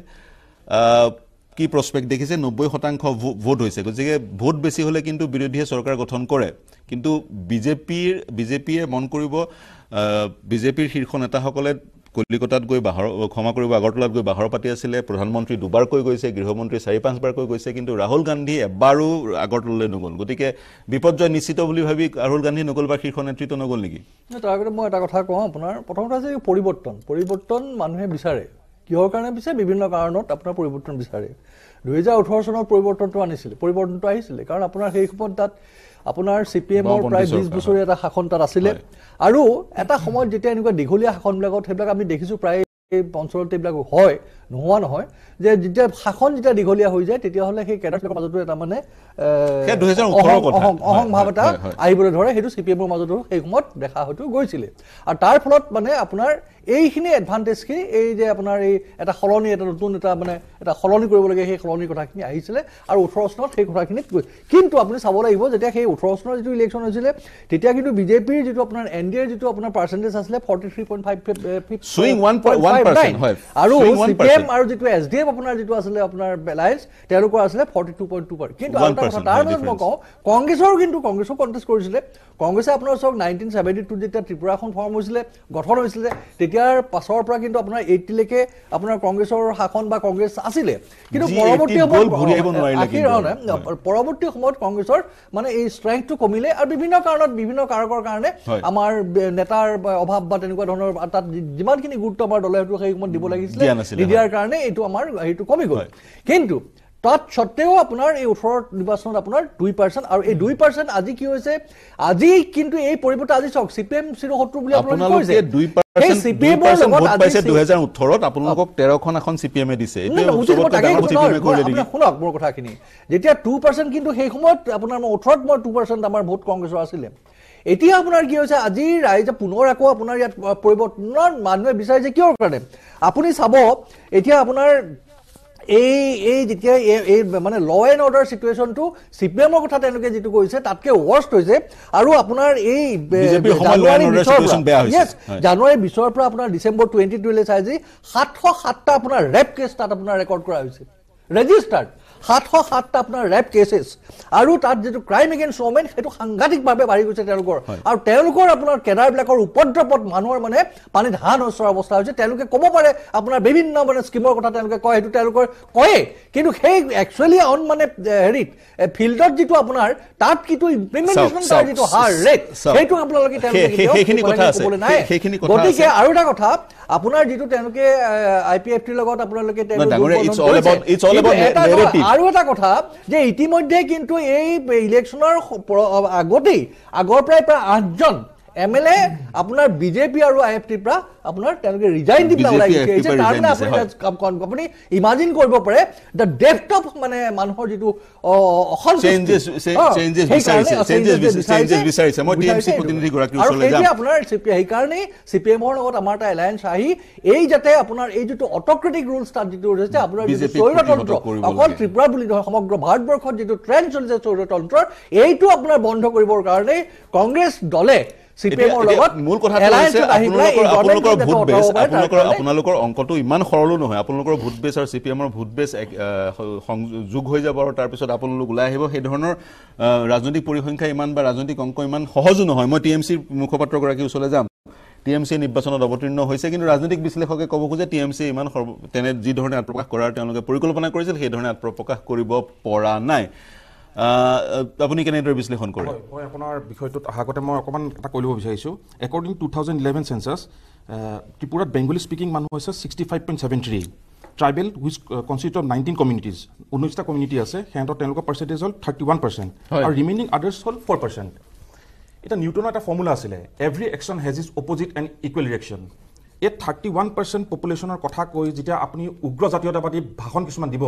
কি প্ৰস্পেক্ট দেখিছে 90% ভোট হৈছে গতিকে ভোট বেছি হলে কিন্তু বিৰোধীয়ে চৰকাৰ গঠন কৰে কিন্তু বিজেপিয়ে মন কৰিব বিজেপিৰ শীৰ্ষ নেতাসকলে কলিকতাত গৈ আগৰতলাত গৈ বাহৰ পাতি আছিলে প্ৰধানমন্ত্ৰী দুবাৰকৈ গৈছে গৃহমন্ত্ৰী 4-5 বাৰকৈ গৈছে কিন্তু ৰাহুল গান্ধী এবাৰো আগৰতলালৈ নগ'ল গতিকে বিপৰ্যয় নিশ্চিত বুলি ভাবি ৰাহুল গান্ধী নগ'ল বা শীৰ্ষ নেতৃত্ব নগ'ল নেকি তাৰ আগতে মই এটা কথা কওঁ আপোনাৰ প্ৰথমতে যে পৰিৱৰ্তন মানুহে বিচাৰে কিহৰ কাৰণে বিচাৰে বিভিন্ন কাৰণত আপোনাৰ পৰিৱৰ্তন বিচাৰে 2018 চনৰ পৰিৱৰ্তনটো আহিছিলে কাৰণ আপোনাৰ সেই সময়ত তাত আপোনাৰ CPMৰ প্ৰায় 20 বছৰীয়া এটা শাসন তাত আছিলে আৰু এটা সময়ত যেতিয়া এনেকুৱা দীঘলীয়া শাসনবিলাকত সেইবিলাক আমি দেখিছোঁ প্ৰায় অঞ্চলত এইবিলাক হয় নোহোৱা নহয় যে যেতিয়া শাসন যেতিয়া দীঘলীয়া হৈ যায় তেতিয়াহ'লে সেই কেডাৰবিলাকৰ মাজতো এটা মানে অহংভাৱ এটা আহিবলৈ ধৰে সেইটো CPMৰ মাজতো সেই সময়ত দেখা হয়তো গৈছিলে আৰু তাৰ ফলত মানে আপোনাৰ এইখিনি এডভান্টেজখিনি এই যে আপোনাৰ এই এটা সলনি এটা নতুন এটা মানে এটা সলনি কৰিবলগীয়া সেই সলনিৰ কথাখিনি আহিছিলে আৰু 18 চনত সেই কথাখিনিত কিন্তু আপুনি চাব লাগিব যেতিয়া সেই 18 চনৰ যিটো ইলেকশ্যন হৈছিলে তেতিয়া কিন্তু বিজেপিৰ যিটো আপোনাৰ এনডিএৰ যিটো আপোনাৰ পাৰ্চেন্টেজ আছিলে 43.5 সুইং 1% হয় আৰু সিপিএম আৰু যিটো এছডিএফ আপোনাৰ যিটো আছিলে আপোনাৰ এলায়েন্স তেওঁলোকৰ আছিলে 42.2%। কিন্তু আৰু এটা কথা তাৰ মাজত মই কওঁ কংগ্ৰেছৰ কণ্টেষ্ট কৰিছিলে কংগ্ৰেছে আপোনাৰ চাওক 1972 যেতিয়া ত্ৰিপুৰাখন ফৰ্ম হৈছিলে গঠন হৈছিলে তেতিয়াৰ পাছৰ পৰা কিন্তু আপোনাৰ 80 লৈকে আপোনাৰ কংগ্ৰেছৰ শাসন বা কংগ্ৰেছ আছিলে কিন্তু পৰৱৰ্তী সময়ত কংগ্ৰেছৰ মানে এই ষ্ট্ৰেংথটো কমিলে আৰু বিভিন্ন কাৰণত বিভিন্ন কাৰকৰ কাৰণে আমাৰ নেতাৰ অভাৱ বা তেনেকুৱা ধৰণৰ তাত যিমানখিনি গুৰুত্ব আমাৰ দলে সেই সময়ত দিব লাগিছিলে নিদিয়াৰ কাৰণে এইটো আমাৰ হেৰিটো কমি গ'ল কিন্তু তাত সত্ত্বেও আপোনাৰ এই 18 নিৰ্বাচনত আপোনাৰ 2% আৰু এই 2% আজি কি হৈছে আজি কিন্তু এই পৰিৱৰ্তন আজি চাওক সিপিএম 070 বুলি আপোনালোকে কৈছে 2% সিপিএম ভোট পাইছে 2018ত আপোনালোকক 13খন এখন সিপিএমে দিছে শুনক মোৰ কথাখিনি যেতিয়া 2% কিন্তু সেই সময়ত আপোনাৰ 18ত 2% আমাৰ ভোট কংগ্ৰেছৰ আছিলে এতিয়া আপোনাৰ কি হৈছে আজি ৰাইজে পুনৰ আকৌ আপোনাৰ ইয়াত পৰিৱৰ্তনৰ মানুহে বিচাৰিছে কিয় কাৰণে আপুনি চাব এতিয়া আপোনাৰ এই যেতিয়া এই মানে ল এণ্ড অৰ্ডাৰ সিচুৱেশ্যনটো সিপিএমৰ কথা তেওঁলোকে যিটো কৈছে তাতকে ৱৰ্ষ্ট হৈছে আৰু আপোনাৰ এই জানুৱাৰী 20ৰ পৰা আপোনাৰ ডিচেম্বৰ 22 লৈ চাই যে 707টা আপোনাৰ ৰেপ কেছ তাত আপোনাৰ ৰেকৰ্ড কৰা হৈছে ৰেজিষ্টাৰ্ড 707টা আপোনাৰ ৰেপ কেছেছ আৰু তাত যেটো ক্ৰাইম এগেইনষ্ট ওমেন সেইটো সাংঘাতিকভাৱে বাঢ়ি গৈছে তেওঁলোকৰ আৰু তেওঁলোকৰ আপোনাৰ কেডাৰবিলাকৰ উপদ্ৰৱত মানুহৰ মানে পানী ধান হচৰ অৱস্থা হৈছে তেওঁলোকে ক'ব পাৰে আপোনাৰ বিভিন্ন মানে স্কিমৰ কথা তেওঁলোকে কয় সেইটো তেওঁলোকৰ কয় কিন্তু সেই একচুৱেলি অন মানে হেৰিত ফিল্ডত যিটো আপোনাৰ তাত কিটো ইমপ্লিমেন্টেশ্যন তাৰ যিটো হাৰ ৰেট সেইটো আপোনালোকে সেইখিনি কথা আছে গতিকে আৰু এটা কথা আপোনাৰ যিটো তেওঁলোকে আইপিএফটিৰ লগত আপোনালোকে আৰু এটা কথা যে ইতিমধ্যে কিন্তু এই ইলেকশ্যনৰ আগৰ প্ৰায় 8জন এমএলএ আপোনাৰ বিজেপি আৰু আইএফটিৰ পৰা আপোনাৰ তেওঁলোকে ৰিজাইন দি পেলাই গৈছে তাৰ মানে আপুনি ইমাজিন কৰিব পাৰে দ্য ডেপথ অফ মানে মানুহৰ যিটো আপোনাৰ সেইকাৰণে সিপিএমৰ লগত আমাৰ এটা এলায়েন্স আহি এই যাতে আপোনাৰ এই যিটো অট'ক্ৰেটিক ৰুলছ তাত যিটো হৈছে আপোনাৰ যিটো স্বৈৰতন্ত্ৰ অকল ত্ৰিপুৰা বুলি নহয় সমগ্ৰ ভাৰতবৰ্ষত যিটো ট্ৰেণ্ড চলিছে স্বৈৰতন্ত্ৰৰ এইটো আপোনাৰ বন্ধ কৰিবৰ কাৰণে কংগ্ৰেছ দলে সিপিএমৰ লগত মূল কথা হৈছে আপোনালোকৰ অংকটো ইমান সৰলো নহয় আপোনালোকৰ ভোট বেছ আৰু সিপিএমৰ ভোট বেছ যোগ হৈ যাব আৰু তাৰপিছত আপোনালোক ওলাই আহিব সেই ধৰণৰ ৰাজনৈতিক পৰিসংখ্যা ইমান বা ৰাজনৈতিক অংক ইমান সহজো নহয় মই টিএমচিৰ মুখপাত্ৰগৰাকী ওচৰলৈ যাম টিএমচি নিৰ্বাচনত অৱতীৰ্ণ হৈছে কিন্তু ৰাজনৈতিক বিশ্লেষকে ক'ব খোজে টিএমচি ইমান তেনে যি ধৰণে আত্মপ্ৰকাশ কৰাৰ তেওঁলোকে পৰিকল্পনা কৰিছিল সেই ধৰণে আত্মপ্ৰকাশ কৰিব পৰা নাই আপুনি কেনেদৰে বিশ্লেষণ কৰে মই আপোনাৰ বিষয়টোত আগতে মই অকমান এটা কৈ ল'ব বিচাৰিছোঁ একৰ্ডিং 2011 সেন্সাছ ত্ৰিপুৰাত বেংগলী স্পিকিং মানুহ হৈছে 65.73 tribal which consist of 19 communities 19টা কমিউনিটি আছে সিহঁতৰ তেওঁলোকৰ পাৰ্চেণ্টেজ হ'ল 31% আৰু ৰিমেইনিং আদাৰ্ছ হ'ল 4%। এটা নিউটনৰ এটা ফৰ্মুলা আছিলে every action has is opposite and equal reaction এই 31% পপুলেশ্যনৰ কথা কৈ যেতিয়া আপুনি উগ্ৰ জাতীয়তাবাদী ভাষণ কিছুমান দিব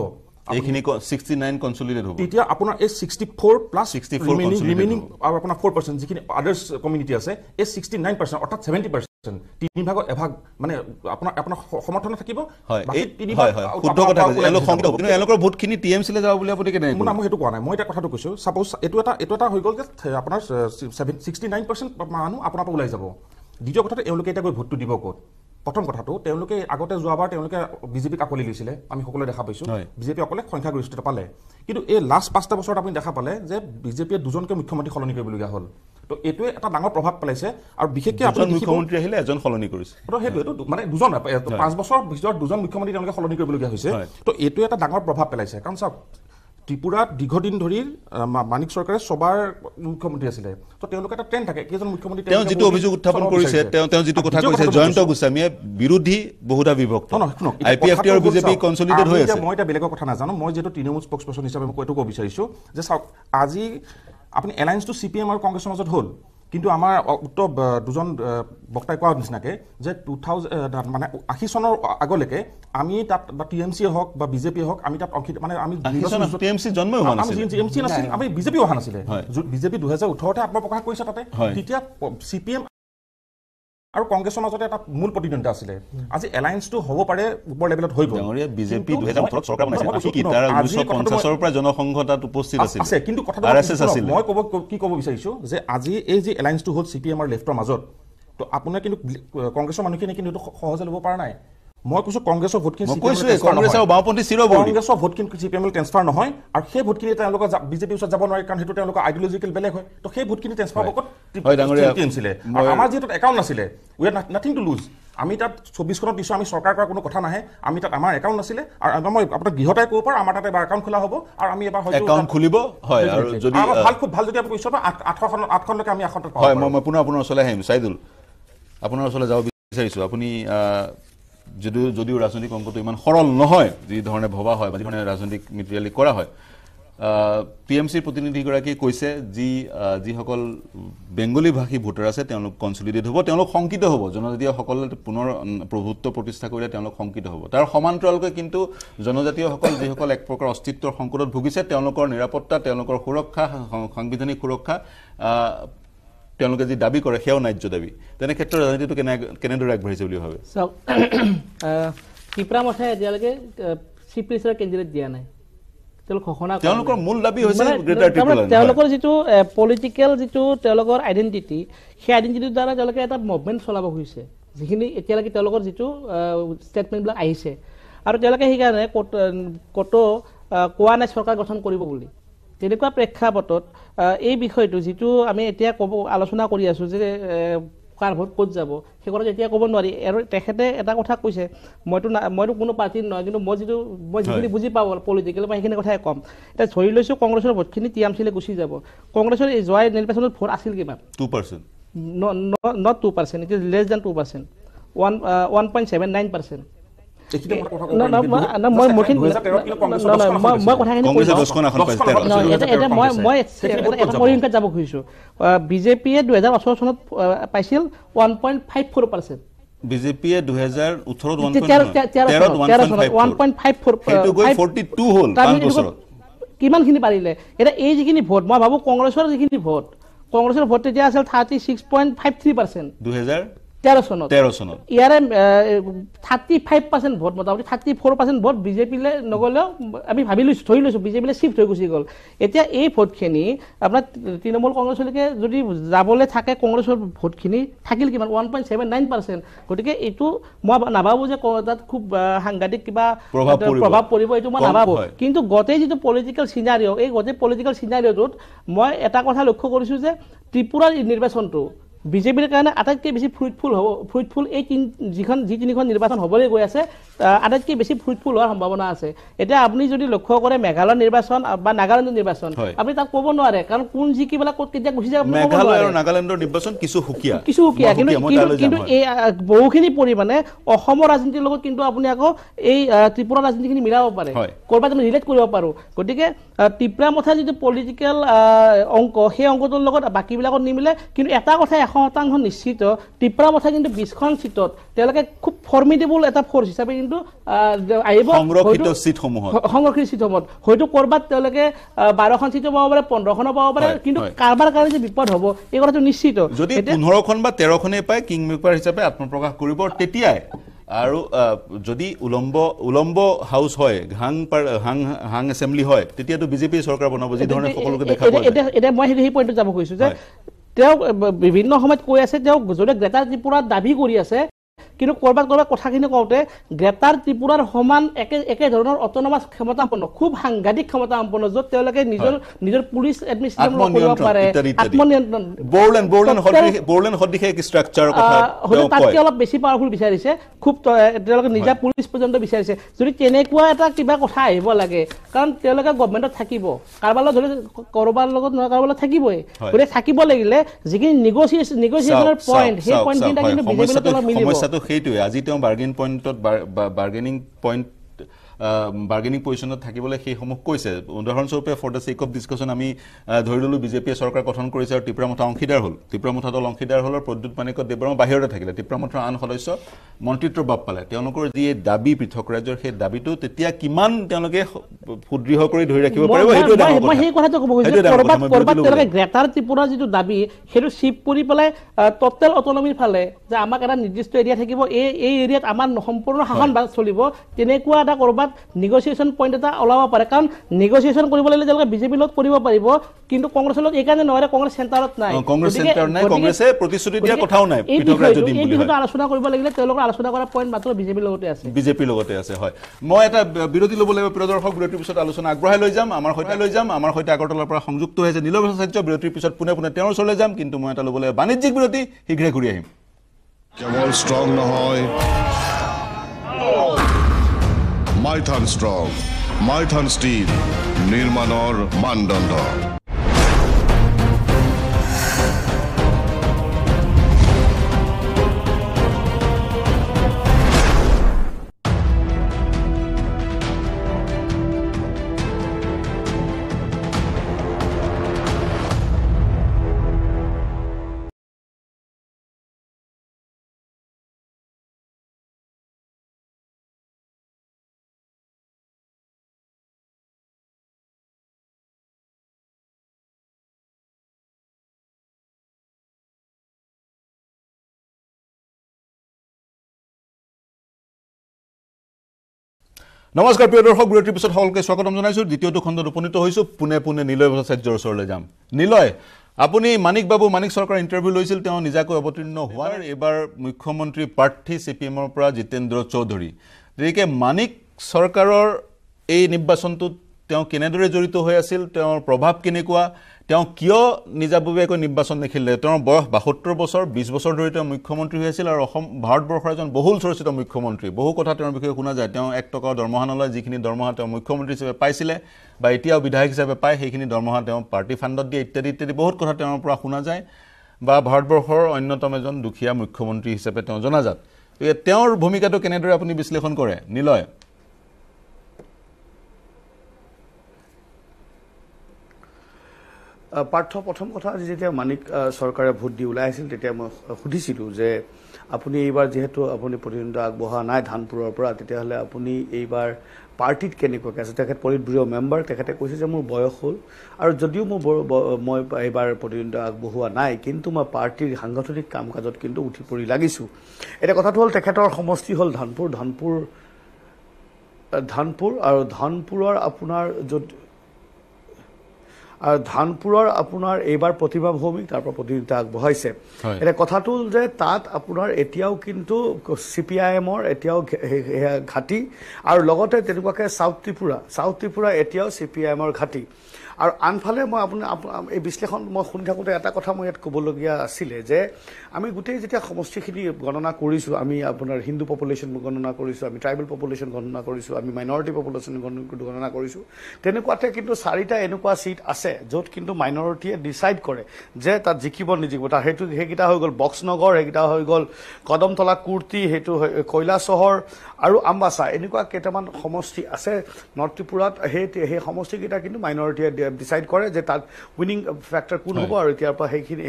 এইখিনি 69 কনসলিডেট হ'ব তেতিয়া আপোনাৰ এই 64 প্লাস 64 ৰিমেইনিং আৰু আপোনাৰ 4% যিখিনি আদাৰ্ছ কমিউনিটি আছে এই 69% অৰ্থাৎ 70% তিনি ভাগৰ এভাগ মানে আপোনাৰ সমৰ্থন থাকিব বাকি তিনি ভাগ শুদ্ধ কথা কৈছে এলো সংগত কিন্তু এলোকৰ ভোটখিনি টিএমসি লে যাব বুলি আপুনি কেনে মই হেতু কোৱা নাই মই এটা কথাটো কৈছো সাপোজ এটো এটা হৈ গল যে আপোনাৰ 69% মানুহ আপোনাৰ পৰা ওলাই যাব দ্বিতীয় কথাটো এওঁলোকে এটা গৈ ভোটটো দিব ক'ত প্ৰথম কথাটো তেওঁলোকে আগতে যোৱাবাৰ তেওঁলোকে বিজেপিক আকলি লৈছিলে আমি সকলোৱে দেখা পাইছো বিজেপি অকলে সংখ্যাগৰিষ্ঠতা পালে কিন্তু এই লাষ্ট 5টা বছৰত আপুনি দেখা পালে যে বিজেপিয়ে দুজনকে মুখ্যমন্ত্ৰী সলনি কৰিবলগীয়া হ'ল তো এটোৱে এটা ডাঙৰ প্ৰভাৱ পেলাইছে আৰু বিশেষকৈ আপুনি মুখ্যমন্ত্ৰী আহিলে এজন সলনি কৰিছে তো হেতু মানে দুজন 5 বছৰ ভিতৰত দুজন মুখ্যমন্ত্ৰী তেওঁলোকে সলনি কৰিবলগীয়া হৈছে তো এটোৱে এটা ডাঙৰ প্ৰভাৱ পেলাইছে কাৰণ চাওক ত্ৰিপুৰাত দীৰ্ঘদিন ধৰি মানিক চৰকাৰে সবাৰ মুখ্যমন্ত্ৰী আছিলে তো তেওঁলোকে এটা ট্ৰেন্ড থাকে কেজন মুখ্যমন্ত্ৰী তেওঁ যেটো অভিযোগ উত্থাপন কৰিছে তেওঁ যেটো কথা কৈছে জয়ন্ত গোস্বামীয়ে বিৰোধী বহুটা বিভক্ত আইপিএফটি আৰু বিজেপি কনসলিডেট হৈ আছে মই এটা বেলেগৰ কথা নাজানো মই যেটো তৃণমূল স্পোকসপাৰ্সন হিচাপে মই কৈটো ক'ব বিচাৰিছো যে চাওক আজি আপুনি এলায়েন্সটো সিপিএম আৰু কংগ্ৰেছৰ মাজত হ'ল কিন্তু আমাৰ উত্তৰ দুজন বক্তাই কোৱা নিচিনাকে যে 2000 মানে 80 চনৰ আগলৈকে আমি তাত বা টিএমসি হওক বা বিজেপি হওক আমি তাত মানে আমি টিএমসি জন্ম হোৱা নাছিল টিএমসি নাছিল আমি বিজেপি অহা নাছিলে বিজেপি 2018 তে আত্মপ্ৰকাশ কৰিছে তাতে তেতিয়া সিপিএম আৰু কংগ্ৰেছৰ মাজতে এটা মূল প্ৰতিদ্বন্দ্বিতা আছিলে আজি এলায়েন্সটো হ'ব পাৰে ওপৰ লেভেলত হৈ গ'ল বিজেপি 2018 চৰকাৰ বনাইছে কি তাৰ 1950ৰ পৰা জনসংঘ তাত উপস্থিত আছে কিন্তু কথাটো মই ক'ব বিচাৰিছো যে আজি এই যে এলায়েন্সটো হ'ল CPM আৰু লেফ্টৰ মাজত তো আপোনাৰ কিন্তু কংগ্ৰেছৰ মানুহখিনি কিন্তু সহজে ল'ব পৰা নাই মই কৈছো কংগ্ৰেছৰ ভোটখিনি কংগ্ৰেছৰ বাওঁপন্থী চিৰবৰ্তী কংগ্ৰেছৰ ভোটখিনি CPM ট্ৰান্সফাৰ নহয় আৰু সেই ভোটখিনি তেওঁলোকৰ বিজেপিৰ ওচৰত যাব নোৱাৰে কাৰণ সেইটো তেওঁলোকৰ আইডিঅলজিকেল বেলেগ হয় তো সেই ভোটখিনি ট্ৰান্সফাৰ ক'ত আছিলে আমাৰ যিহেতু একাউণ্ট নাছিলে we are nothing to lose আমি তাত 24খনত দিছোঁ আমি চৰকাৰ কৰা কোনো কথা নাহে আমি তাত আমাৰ একাউণ্ট নাছিলে আৰু মই আপোনাক গৃহতাই ক'ব পাৰোঁ আমাৰ তাত এবাৰ একাউণ্ট খোলা হ'ব আৰু আমি এবাৰ হয়তো একাউণ্ট খুলিব হয় আৰু যদি খুব ভাল যদি আপুনি কৈছে 8খনলৈকে আমি আসনটো হয় মই পুনৰ আপোনাৰ ওচৰলৈ আহিম চাইদুল আপোনাৰ ওচৰলৈ যাব বিচাৰিছোঁ আপুনি যদিও ৰাজনৈতিক অংকটো ইমান সৰল নহয় যি ধৰণে ভবা হয় বা যি ধৰণে ৰাজনৈতিক মেটেৰিয়েলি কৰা হয় PMCৰ প্ৰতিনিধিগৰাকীয়ে কৈছে যিসকল বেংগলী ভাষী ভোটাৰ আছে তেওঁলোক কনচলিডেট হ'ব তেওঁলোক শংকিত হ'ব জনজাতীয়সকলে পুনৰ প্ৰভুত্ব প্ৰতিষ্ঠা কৰিলে তেওঁলোক শংকিত হ'ব তাৰ সমান্তৰালকৈ কিন্তু জনজাতীয়সকল যিসকল এক প্ৰকাৰ অস্তিত্বৰ সংকটত ভুগিছে তেওঁলোকৰ নিৰাপত্তা তেওঁলোকৰ সুৰক্ষা সাংবিধানিক সুৰক্ষা তেওঁলোকে যি দাবী কৰে সেয়াও ন্যায্য দাবী তেনে ক্ষেত্ৰত ৰাজনীতিটো কেনেদৰে আগবাঢ়িছে বুলি ভাবে চাওক ত্ৰিপুৰা মথাই এতিয়ালৈকে চিফ মিনিষ্টাৰ কেণ্ডিডেট দিয়া নাই তেওঁলোকৰ মূল দাবী হৈছে গ্ৰেটাৰ ত্ৰিপুৰা তেওঁলোকৰ যিটো পলিটিকেল যিটো তেওঁলোকৰ আইডেণ্টিটি সেই আইডেণ্টিটিৰ দ্বাৰা তেওঁলোকে এটা মুভমেণ্ট চলাব খুজিছে যিখিনি এতিয়ালৈকে তেওঁলোকৰ যিটো ষ্টেটমেণ্টবিলাক আহিছে আৰু তেওঁলোকে সেইকাৰণে ক'তো কোৱা নাই চৰকাৰ গঠন কৰিব বুলি তেনেকুৱা প্ৰেক্ষাপটত এই বিষয়টো যিটো আমি এতিয়া আলোচনা কৰি আছোঁ যে কাৰ ভোট ক'ত যাব সেই কথা এতিয়া ক'ব নোৱাৰি আৰু তেখেতে এটা কথা কৈছে মইতো কোনো পাৰ্টিৰ নহয় কিন্তু মই যিখিনি বুজি পাওঁ পলিটিকেল মই সেইখিনি কথাই ক'ম এতিয়া ধৰি লৈছোঁ কংগ্ৰেছৰ ভোটখিনি TMCলৈ গুচি যাব কংগ্ৰেছৰ এই যোৱা নিৰ্বাচনত ভোট আছিল কিমান 2% not 2%, it is less than 2%, 1.79%. বিজেপিয়ে 2018 চনত পাইছিল 1.54%। বিজেপিয়ে 2018 কিমানখিনি পাৰিলে এটা এই যিখিনি ভোট মই ভাবো কংগ্ৰেছৰ যিখিনি ভোট কংগ্ৰেছৰ ভোট তেতিয়া আছিল 36.53%। 2013 চনত ইয়াৰে 35% ভোট মোটামুটি 34% ভোট বিজেপিলৈ নগ'লেও আমি ধৰি লৈছোঁ বিজেপিলৈ চিফ্ট হৈ গুচি গ'ল। এতিয়া এই ভোটখিনি আপোনাৰ তৃণমূল কংগ্ৰেছলৈকে যদি যাবলৈ থাকে কংগ্ৰেছৰ ভোটখিনি থাকিল কিমান 1.79%। গতিকে এইটো মই নাভাবোঁ যে তাত খুব সাংঘাতিক কিবা প্ৰভাৱ পৰিব এইটো মই নাভাবোঁ। কিন্তু গোটেই যিটো পলিটিকেল চিনাৰিঅ' এই গোটেই পলিটিকেল চিনাৰিঅ'টোত মই এটা কথা লক্ষ্য কৰিছোঁ যে ত্ৰিপুৰাৰ নিৰ্বাচনটো বিজেপিৰ কাৰণে আটাইতকৈ বেছি ফ্ৰুইটফুল এই যি তিনিখন নিৰ্বাচন হ'বলৈ গৈ আছে আটাইতকৈ বেছি ফ্ৰুইটফুল হোৱাৰ সম্ভাৱনা আছে। এতিয়া আপুনি যদি লক্ষ্য কৰে মেঘালয়ৰ নিৰ্বাচন বা নাগালেণ্ডৰ নিৰ্বাচন আপুনি তাক ক'ব নোৱাৰে কাৰণ কোন জিকিবলৈ ক'ত কেতিয়া গুচি যাব মেঘালয় আৰু নাগালেণ্ডৰ নিৰ্বাচন কিছু সুকীয়া কিন্তু এই বহুখিনি পৰিমাণে অসমৰ ৰাজনীতিৰ লগত কিন্তু আপুনি আকৌ এই ত্ৰিপুৰাৰ ৰাজনীতিখিনি মিলাব পাৰে ক'ৰবাত আমি ৰিলেট কৰিব পাৰোঁ। গতিকে ত্ৰিপুৰা মথাৰ যিটো পলিটিকেল অংক সেই অংকটোৰ লগত বাকীবিলাকত নিমিলে। কিন্তু এটা কথা 100% নিশ্চিত ত্ৰিপুৰা মথা কিন্তু 20খন চিটত তেওঁলোকে খুব ফৰ্মিডেবল এটা ফ'ৰ্চ হিচাপে কিন্তু আহিব সংৰক্ষিত চিটসমূহত হয়তো ক'ৰবাত তেওঁলোকে 12খন চিটো পাব পাৰে 15খনো পাব পাৰে কিন্তু কাৰোবাৰ কাৰণে যে বিপদ হ'ব এই কথাটো নিশ্চিত। যদি 15খন বা 13খনেই পায় কিং মেকাৰ হিচাপে আত্মপ্ৰকাশ কৰিব তেতিয়াই আৰু যদি উলম্ব হাউচ হয় হাং এছেম্বলি হয় তেতিয়াতো বিজেপি চৰকাৰ বনাব যি ধৰণে সকলোকে দেখা পোৱা যায়। এতিয়া মই সেই পইণ্টত যাব খুজিছোঁ যে তেওঁ বিভিন্ন সময়ত কৈ আছে তেওঁ যদি গ্ৰেটাৰ ত্ৰিপুৰাৰ দাবী কৰি আছে কিন্তু ক'ৰবাত কথাখিনি কওঁতে গ্ৰেটাৰ ত্ৰিপুৰাৰ সমান একে ধৰণৰ অট'নমাছ ক্ষমতাসম্পন্ন খুব সাংঘাতিক ক্ষমতাসম্পন্ন য'ত তেওঁলোকে নিজৰ পুলিচ এডমিনিষ্ট্ৰেশ্যন কৰিব পাৰে আত্মনিয়ন্ত্ৰণ তাতকৈ অলপ বেছি পাৱাৰফুল বিচাৰিছে খুব তেওঁলোকে নিজা পুলিচ পৰ্যন্ত বিচাৰিছে। যদি তেনেকুৱা এটা কিবা কথা আহিব লাগে কাৰণ তেওঁলোকে গভমেণ্টত থাকিব কাৰোবাৰ লগত নহয় কাৰোবাৰ লগত থাকিবই গতিকে থাকিব লাগিলে যিখিনি নেগচিয়েশ্যনৰ পইণ্ট সেই পইণ্টখিনি কিন্তু বিজেপিৰ লগত মিলিব। সেইটোৱে আজি তেওঁ বাৰ্গেনিং পজিশ্যনত থাকিবলৈ সেইসমূহ কৈছে। উদাহৰণস্বৰূপে for the sake of discussion আমি ধৰি ল'লোঁ বিজেপিয়ে চৰকাৰ গঠন কৰিছে আৰু ত্ৰিপুৰা মথা অংশীদাৰ হ'ল ত্ৰিপুৰা মথা দল অংশীদাৰ হ'লৰ প্ৰদ্যুৎ মাণিক্য দেৱবৰ্মা বাহিৰতে থাকিলে ত্ৰিপুৰা মথাৰ আন সদস্য মন্ত্ৰিত্বৰ বাব পালে তেওঁলোকৰ যি দাবী পৃথক ৰাজ্যৰ সেই দাবীটো তেতিয়া কিমান তেওঁলোকে সুদৃঢ় কৰি ধৰি ৰাখিব পাৰিব সেইটো এটা মই সেই কথাটো ক'ব খুজিছোঁ কৰবাত তেওঁলোকে গ্ৰেটাৰ ত্ৰিপুৰাৰ যিটো দাবী সেইটো শ্বিফ্ট কৰি পেলাই টোটেল অটনমিৰ ফালে যে আমাক এটা নিৰ্দিষ্ট এৰিয়া থাকিব এই এৰিয়াত আমাৰ সম্পূৰ্ণ শাসন চলিব তেনেকুৱা এটা কৰবাত নেগচিয়েশ্যন পইণ্ট এটা ওলাব পাৰে কাৰণ নেগচিয়েশ্যন কৰিব লাগিলে তেওঁলোকে বিজেপিৰ লগত কৰিব পাৰিব কিন্তু কংগ্ৰেছৰ লগত এইকাৰণে নোৱাৰে কংগ্ৰেছ চেণ্টাৰত নাই কংগ্ৰেছে প্ৰতিশ্ৰুতি দিয়া কথাও নাই পৃথক ৰাজ্য দিম বুলি বিষয়টো আলোচনা কৰিব লাগিলে তেওঁলোকৰ আলোচনা কৰা পইণ্ট মাত্ৰ বিজেপিৰ লগতে আছে হয় মই এটা বিৰতি ল'ব লাগিব প্ৰিয় দৰ্শক বিৰতিৰ পিছত আলোচনা আগবঢ়াই লৈ যাম আমাৰ সৈতে আগৰতলাৰ পৰা সংযুক্ত হৈছে নীলভ ভট্টাচাৰ্য বিৰতিৰ পিছত পুনে তেওঁৰ ওচৰলৈ যাম কিন্তু মই এটা ল'ব লাগিব বাণিজ্যিক বিৰতি শীঘ্ৰে ঘূৰি আহিম কেৱল ষ্ট্ৰং নহয় মাইথান ষ্ট্ৰং মাইথান ষ্টীল নিৰ্মাণৰ মানদণ্ড নমস্কাৰ প্ৰিয় দৰ্শক বিৰতিৰ পিছত সকলোকে স্বাগতম জনাইছোঁ দ্বিতীয়টো খণ্ডত উপনীত হৈছোঁ পুনে নীলয় ভট্টাচাৰ্যৰ ওচৰলৈ যাম নীলয় আপুনি মানিক চৰকাৰৰ ইণ্টাৰভিউ লৈছিল তেওঁ নিজাকৈ অৱতীৰ্ণ হোৱাৰ এইবাৰ মুখ্যমন্ত্ৰী প্ৰাৰ্থী CPMৰ পৰা জিতেন্দ্ৰ চৌধুৰী গতিকে মানিক চৰকাৰৰ এই নিৰ্বাচনটোত তেওঁ কেনেদৰে জড়িত হৈ আছিল তেওঁৰ প্ৰভাৱ কেনেকুৱা তেওঁ কিয় নিজাববীয়াকৈ নিৰ্বাচন নেখেলিলে তেওঁৰ বয়স 72 বছৰ 20 বছৰ ধৰি তেওঁ মুখ্যমন্ত্ৰী হৈ আছিল আৰু অসম ভাৰতবৰ্ষৰ এজন বহুল চৰ্চিত মুখ্যমন্ত্ৰী বহু কথা তেওঁৰ বিষয়ে শুনা যায় তেওঁ 1 টকা দৰমহা নলয় যিখিনি দৰমহা তেওঁ মুখ্যমন্ত্ৰী হিচাপে পাইছিলে বা এতিয়াও বিধায়ক হিচাপে পায় সেইখিনি দৰমহা তেওঁ পাৰ্টি ফাণ্ডত দিয়ে ইত্যাদি বহুত কথা তেওঁৰ পৰা শুনা যায় বা ভাৰতবৰ্ষৰ অন্যতম এজন দুখীয়া মুখ্যমন্ত্ৰী হিচাপে তেওঁ জনাজাত তেওঁৰ ভূমিকাটো কেনেদৰে আপুনি বিশ্লেষণ কৰে নীলয় পাৰ্থ প্ৰথম কথা আজি যেতিয়া মানিক চৰকাৰে ভোট দি ওলাই আহিছিল তেতিয়া মই সুধিছিলোঁ যে আপুনি এইবাৰ যিহেতু আপুনি প্ৰতিদ্বন্দ্বিতা আগবঢ়া নাই ধানপুৰৰ পৰা তেতিয়াহ'লে আপুনি এইবাৰ পাৰ্টিত কেনেকুৱাকৈ আছে তেখেত পলিট ব্যুৰ' মেম্বাৰ তেখেতে কৈছে যে মোৰ বয়স হ'ল আৰু যদিও মই এইবাৰ প্ৰতিদ্বন্দ্বিতা আগবঢ়োৱা নাই কিন্তু মই পাৰ্টিৰ সাংগঠনিক কাম কাজত কিন্তু উঠি পৰি লাগিছোঁ এতিয়া কথাটো হ'ল তেখেতৰ সমষ্টি হ'ল ধানপুৰ আৰু ধানপুৰৰ আপোনাৰ য'ত আৰু ধানপুৰৰ আপোনাৰ এইবাৰ প্ৰতিভা ভৌমিক তাৰ পৰা প্ৰতিনিধিত্ব আগবঢ়াইছে এতিয়া কথাটো হ'ল যে তাত আপোনাৰ এতিয়াও কিন্তু CPIMৰ এতিয়াও ঘাটি আৰু লগতে তেনেকুৱাকৈ চাউথ ত্ৰিপুৰা এতিয়াও CPIMৰ ঘাটি আৰু আনফালে মই আপোনাৰ এই বিশ্লেষণ মই শুনি থাকোঁতে এটা কথা মই ইয়াত ক'বলগীয়া আছিলে যে আমি গোটেই যেতিয়া সমষ্টিখিনি গণনা কৰিছোঁ আমি আপোনাৰ হিন্দু পপুলেশ্যন গণনা কৰিছোঁ আমি ট্ৰাইবেল পপুলেশ্যন গণনা কৰিছোঁ আমি মাইনৰিটি পপুলেশ্যন গণনা কৰিছোঁ তেনেকুৱাতে কিন্তু 4টা এনেকুৱা চিট আছে য'ত কিন্তু মাইনৰিটিয়ে ডিচাইড কৰে যে তাত জিকিব নিজিকিব তাৰ সেইকেইটা হৈ গ'ল বক্সনগৰ সেইকেইটা হৈ গ'ল কদমতলা কুৰ্তি সেইটো কৈলাসহৰ আৰু আম্বাসা এনেকুৱা কেইটামান সমষ্টি আছে নৰ্থ ত্ৰিপুৰাত সেই সমষ্টিকেইটা কিন্তু মাইনৰিটিয়ে ডিচাইড কৰে যে তাত উইনিং ফেক্টৰ কোন হ'ব আৰু এতিয়াৰ পৰা সেইখিনি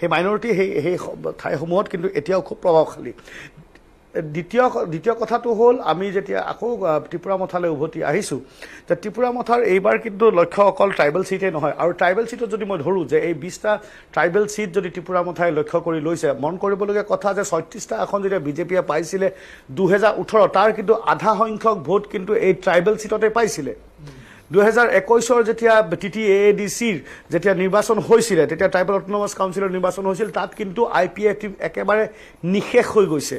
সেই মাইনৰিটি সেই ঠাইসমূহত কিন্তু এতিয়াও খুব প্ৰভাৱশালী দ্বিতীয় কথাটো হ'ল আমি যেতিয়া আকৌ ত্ৰিপুৰা মথালৈ উভতি আহিছোঁ যে ত্ৰিপুৰা মথাৰ এইবাৰ কিন্তু লক্ষ্য অকল ট্ৰাইবেল চিটেই নহয় আৰু ট্ৰাইবেল চিটত যদি মই ধৰোঁ যে এই 20টা ট্ৰাইবেল চিট যদি ত্ৰিপুৰা মথাই লক্ষ্য কৰি লৈছে মন কৰিবলগীয়া কথা যে 36টা আসন যেতিয়া বিজেপিয়ে পাইছিলে 2018 তাৰ কিন্তু আধা সংখ্যক ভোট কিন্তু এই ট্ৰাইবেল চিটতে পাইছিলে 2021 যেতিয়া TTAADCৰ যেতিয়া নিৰ্বাচন হৈছিলে তেতিয়া ট্ৰাইবেল অট'নমাছ কাউন্সিলৰ নিৰ্বাচন হৈছিল তাত কিন্তু IPFT একেবাৰে নিশেষ হৈ গৈছে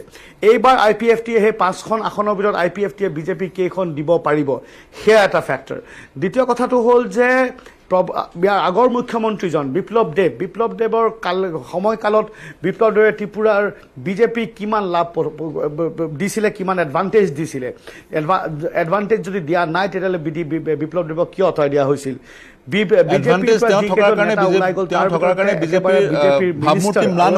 এইবাৰ IPFT সেই 5খন আসনৰ ভিতৰত IPFT বিজেপি কেইখন দিব পাৰিব সেয়া এটা ফেক্টৰ দ্বিতীয় কথাটো হ'ল যে আগৰ মুখ্যমন্ত্ৰীজন বিপ্লৱ দেৱৰ সময়কালত বিপ্লৱ দেৱে ত্ৰিপুৰাৰ বিজেপি কিমান লাভ দিছিলে কিমান এডভান্টেজ দিছিলে এডভান্টেজ যদি দিয়া নাই তেতিয়াহ'লে বিপ্লৱ দেৱক কিয় আঁতৰাই দিয়া হৈছিল ভাৱমূৰ্তি ম্লান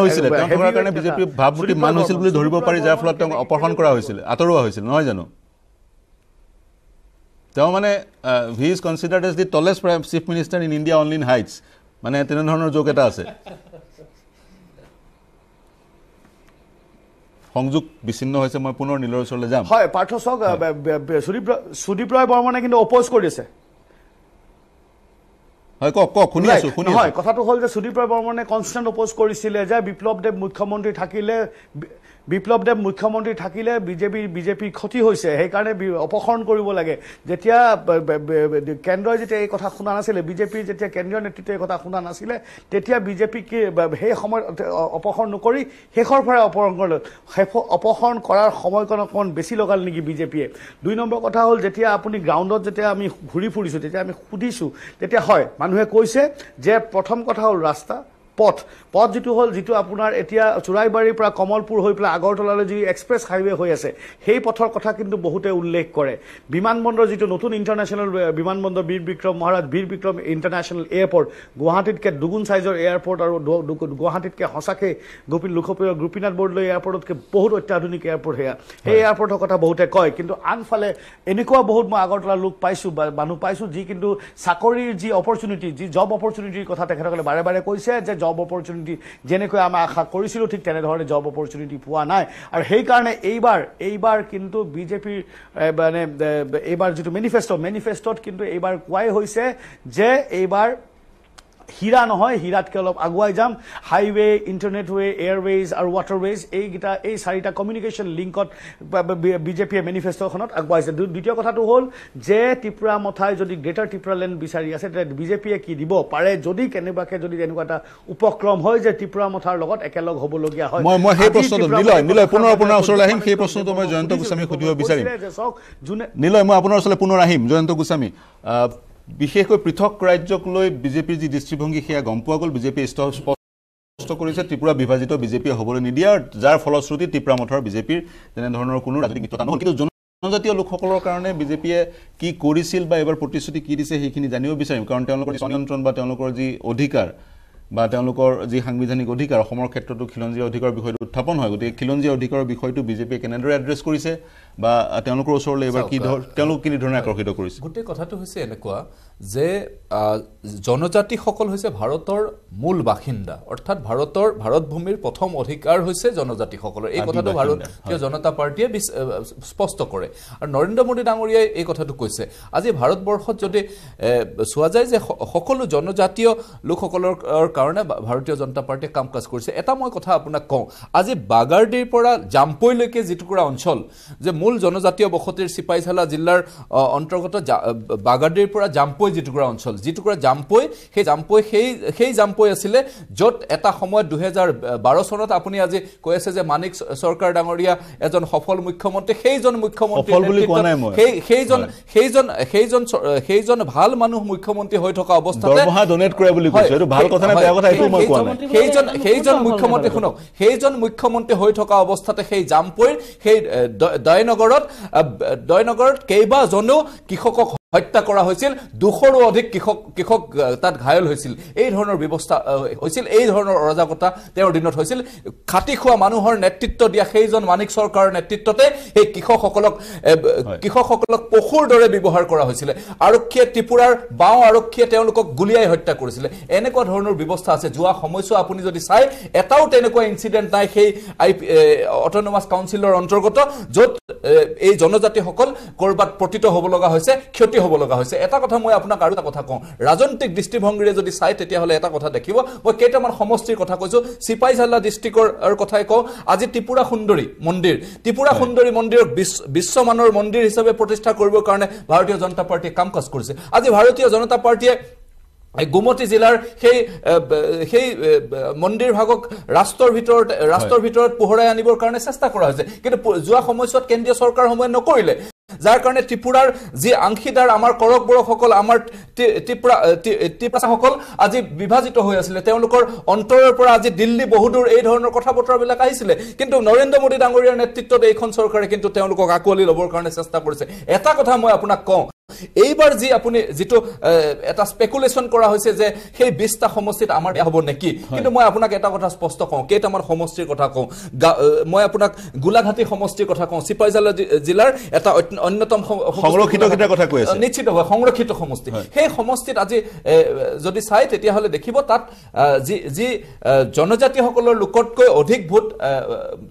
হৈছিল বুলি ধৰিব পাৰি যাৰ ফলত তেওঁক অপহৰণ কৰা হৈছিল আঁতৰোৱা হৈছিল নহয় জানো তেওঁ মানে he is considered as the tallest chief minister in India only in heights মানে তেনেধৰণৰ জোক এটা আছে সংযোগ বিচ্ছিন্ন হৈছে মই পুনৰ নীলৰ ওচৰলৈ যাম হয় পাৰ্থ চাওক সুদীপ ৰায় বৰ্মনে কিন্তু অপ'জ কৰিছে হয় কক শুনি আছো হয় কথাটো হ'ল যে সুদীপ ৰায় বৰ্মনে কনষ্টেণ্ট অপ'জ কৰিছিলে যে বিপ্লৱ দেৱ মুখ্যমন্ত্ৰী থাকিলে বিজেপিৰ ক্ষতি হৈছে সেইকাৰণে অপসাৰণ কৰিব লাগে যেতিয়া কেন্দ্ৰই যেতিয়া এই কথা শুনা নাছিলে বিজেপিৰ যেতিয়া কেন্দ্ৰীয় নেতৃত্বে এই কথা শুনা নাছিলে তেতিয়া বিজেপিক সেই সময়ত অপসাৰণ নকৰি শেষৰ পৰা অপসাৰণ কৰাৰ সময়কণ অকণমান বেছি লগাল নেকি বিজেপিয়ে 2 নম্বৰ কথা হ'ল যেতিয়া আপুনি গ্ৰাউণ্ডত যেতিয়া আমি ঘূৰি ফুৰিছোঁ তেতিয়া আমি সুধিছোঁ তেতিয়া হয় মানুহে কৈছে যে প্ৰথম কথা হ'ল ৰাস্তা পথ যিটো আপোনাৰ এতিয়া চুৰাইবাৰীৰ পৰা কমলপুৰ হৈ পেলাই আগৰতলালৈ যি এক্সপ্ৰেছ হাইৱে হৈ আছে সেই পথৰ কথা কিন্তু বহুতে উল্লেখ কৰে বিমানবন্দৰ যিটো নতুন ইণ্টাৰনেশ্যনেল বিমানবন্দৰ বীৰ বিক্ৰম ইণ্টাৰনেশ্যনেল এয়াৰপৰ্ট গুৱাহাটীতকৈ দুগুণ চাইজৰ এয়াৰপৰ্ট আৰু গুৱাহাটীতকৈ সঁচাকৈ লোকপ্ৰিয় গোপীনাথ বৰদলৈ এয়াৰপৰ্টতকৈ বহুত অত্যাধুনিক এয়াৰপৰ্ট সেয়া সেই এয়াৰপৰ্টৰ কথা বহুতে কয় কিন্তু আনফালে এনেকুৱা বহুত মই আগৰতলা লোক পাইছোঁ বা মানুহ পাইছোঁ যি কিন্তু চাকৰিৰ যি অপৰচুনিটি যি জব অপৰচুনিটিৰ কথা তেখেতসকলে বাৰে বাৰে কৈছে যে জব অপৰচুনিটি যেনেকৈ আমি আশা কৰিছিলোঁ ঠিক তেনেধৰণে জব অপৰচুনিটি পোৱা নাই আৰু সেইকাৰণে এইবাৰ কিন্তু বিজেপিৰ মানে এইবাৰ যিটো মেনিফেষ্টত কিন্তু এইবাৰ কোৱাই হৈছে যে এইবাৰ হীৰা নহয় হীৰাতকৈ অলপ আগুৱাই যাম হাইৱে ইণ্টাৰনেটৱে এয়াৰৱেজ আৰু ৱাটাৰৱেজ এই 4টা কমিউনিকেশ্যন লিংকত বিজেপিয়ে মেনিফেষ্টখনত আগবঢ়াইছে দ্বিতীয় কথাটো হ'ল যে ত্ৰিপুৰা মথাই যদি গ্ৰেটাৰ ত্ৰিপুৰালেণ্ড বিচাৰি আছে তেতিয়া বিজেপিয়ে কি দিব পাৰে যদি কেনেবাকৈ যদি এনেকুৱা এটা উপক্ৰম হয় যে ত্ৰিপুৰা মথাৰ লগত একেলগ হ'বলগীয়া হয় মই সেই প্ৰশ্নটো নিলয় পুনৰ আপোনাৰ ওচৰলৈ আহিম সেই প্ৰশ্নটো মই জয়ন্ত গোস্বামীক সুধিব বিচাৰিম নিলয় মই আপোনাৰ ওচৰলৈ পুনৰ আহিম জয়ন্ত গোস্বামী বিশেষকৈ পৃথক ৰাজ্যক লৈ বিজেপিৰ যি দৃষ্টিভংগী সেয়া গম পোৱা গ'ল বিজেপিয়ে স্পষ্ট কৰিছে ত্ৰিপুৰা বিভাজিত বিজেপিয়ে হ'বলৈ নিদিয়া যাৰ ফলশ্ৰুতি ত্ৰিপুৰা মঠৰ বিজেপিৰ তেনেধৰণৰ কোনো ৰাজনৈতিক মিত্ৰতা নহ'ল কিন্তু জনজাতীয় লোকসকলৰ কাৰণে বিজেপিয়ে কি কৰিছিল বা এবাৰ প্ৰতিশ্ৰুতি কি দিছে সেইখিনি জানিব বিচাৰিম কাৰণ তেওঁলোকৰ নিয়ন্ত্ৰণ বা তেওঁলোকৰ যি অধিকাৰ বা তেওঁলোকৰ যি সাংবিধানিক অধিকাৰ অসমৰ ক্ষেত্ৰতো খিলঞ্জীয়া অধিকাৰৰ বিষয়টো উত্থাপন হয় গতিকে খিলঞ্জীয়া অধিকাৰৰ বিষয়টো বিজেপিয়ে কেনেদৰে এড্ৰেছ কৰিছে বা তেওঁলোকৰ ওচৰলৈ এবাৰ তেওঁলোক কি ধৰণে আকৰ্ষিত কৰিছে গোটেই কথাটো হৈছে এনেকুৱা যে জনজাতিসকল হৈছে ভাৰতৰ মূল বাসিন্দা অৰ্থাৎ ভাৰত ভূমিৰ প্ৰথম অধিকাৰ হৈছে জনজাতিসকলৰ এই কথাটো ভাৰতীয় জনতা পাৰ্টিয়ে স্পষ্ট কৰে আৰু নৰেন্দ্ৰ মোদী ডাঙৰীয়াই এই কথাটো কৈছে আজি ভাৰতবৰ্ষত যদি চোৱা যায় যে সকলো জনজাতীয় লোকসকলৰ কাৰণে ভাৰতীয় জনতা পাৰ্টিয়ে কাম কাজ কৰিছে এটা মই কথা আপোনাক কওঁ আজি বাগাৰডিৰ পৰা জাম্পৈলৈকে যিটুকুৰা অঞ্চল যে মূল জনজাতীয় বসতিৰ চিপাহীজালা জিলাৰ অন্তৰ্গত বাগাৰডিৰ পৰা জাম্পৈ যিটুকুৰা অঞ্চল যিটুকুৰা জাম্পৈ সেই জাম্পৈ আছিলে য'ত এটা সময়ত 2012 চনত আপুনি আজি কৈ আছে যে মানিক চৰকাৰ ডাঙৰীয়া এজন সফল মুখ্যমন্ত্ৰী সেইজন ভাল মানুহ মুখ্যমন্ত্ৰী হৈ থকা অৱস্থাতে সেইজন মুখ্যমন্ত্ৰী হৈ থকা অৱস্থাতে সেই জাম্পৈৰ সেই দয়নগৰত কেইবাজনো কৃষকক হত্যা কৰা হৈছিল 200ৰো অধিক কৃষক তাত ঘায়ল হৈছিল এই ধৰণৰ ব্যৱস্থা হৈছিল এই ধৰণৰ অৰাজকতা তেওঁৰ দিনত হৈছিল খাটি খোৱা মানুহৰ নেতৃত্ব দিয়া সেইজন মানিক চৰকাৰৰ নেতৃত্বতে এই কৃষকসকলক পশুৰ দৰে ব্যৱহাৰ কৰা হৈছিল আৰক্ষীয়ে ত্ৰিপুৰাৰ বাও আৰক্ষীয়ে তেওঁলোকক গুলিয়াই হত্যা কৰিছিল এনেকুৱা ধৰণৰ ব্যৱস্থা আছে যোৱা সময়ছোৱা আপুনি যদি চাই এটাও তেনেকুৱা ইনসিডেন্ট নাই সেই অটোনমাস কাউন্সিলৰ অন্তৰ্গত য'ত এই জনজাতিসকল কৰবাত প্ৰতিত হ'ব লগা হৈছে ক্ষতি হ'ব লগা হৈছে এটা কথা মই আপোনাক আৰু এটা কথা কওঁ ৰাজনৈতিক দৃষ্টিভংগীৰে যদি চাই তেতিয়া হলে এটা কথা দেখিব মই কেইটামান সমষ্টিৰ কথা কৈছো চিপাহীজালা ডিস্ট্ৰিক্টৰ আৰু কথাই কওঁ আজি ত্ৰিপুৰা সুন্দৰী মন্দিৰক বিশ্বমানৰ মন্দিৰ হিচাপে প্ৰতিষ্ঠা কৰিবৰ কাৰণে ভাৰতীয় জনতা পাৰ্টিয়ে কাম কাজ কৰিছে আজি ভাৰতীয় জনতা পাৰ্টিয়ে গুমতি জিলাৰ সেই মন্দিৰ ভাগক ৰাষ্ট্ৰৰ ভিতৰত পোহৰাই আনিবৰ কাৰণে চেষ্টা কৰা হৈছে কিন্তু যোৱা সময়ছোৱাত কেন্দ্ৰীয় চৰকাৰ সময় নকৰিলে যাৰ কাৰণে ত্ৰিপুৰাৰ যি আংশীদাৰ আমাৰ কৰক বৰকসকল আমাৰ ত্ৰিপুৰাসকল আজি বিভাজিত হৈ আছিলে তেওঁলোকৰ অন্তৰৰ পৰা আজি দিল্লী বহুদূৰ এই ধৰণৰ কথা বতৰাবিলাক আহিছিলে কিন্তু নৰেন্দ্ৰ মোদী ডাঙৰীয়াৰ নেতৃত্বত এইখন চৰকাৰে কিন্তু তেওঁলোকক আকোৱালি ল'বৰ কাৰণে চেষ্টা কৰিছে এটা কথা মই আপোনাক কওঁ এইবাৰ যি আপুনি যিটো এটা স্পেকুলেশ্যন কৰা হৈছে যে সেই 20টা সমষ্টিত আমাৰ হ'ব নেকি কিন্তু মই আপোনাক এটা কথা স্পষ্ট কওঁ কেইটামান সমষ্টিৰ কথা কওঁ মই আপোনাক গোলাঘাটী সমষ্টিৰ কথা কওঁ চিপাঝাৰ জিলাৰ এটা অন্যতম সংৰক্ষিত কথা কৈ আছে নিশ্চিতভাৱে সংৰক্ষিত সমষ্টি সেই সমষ্টিত আজি যদি চাই তেতিয়াহ'লে দেখিব তাত যি জনজাতিসকলৰ লোকতকৈ অধিক ভোট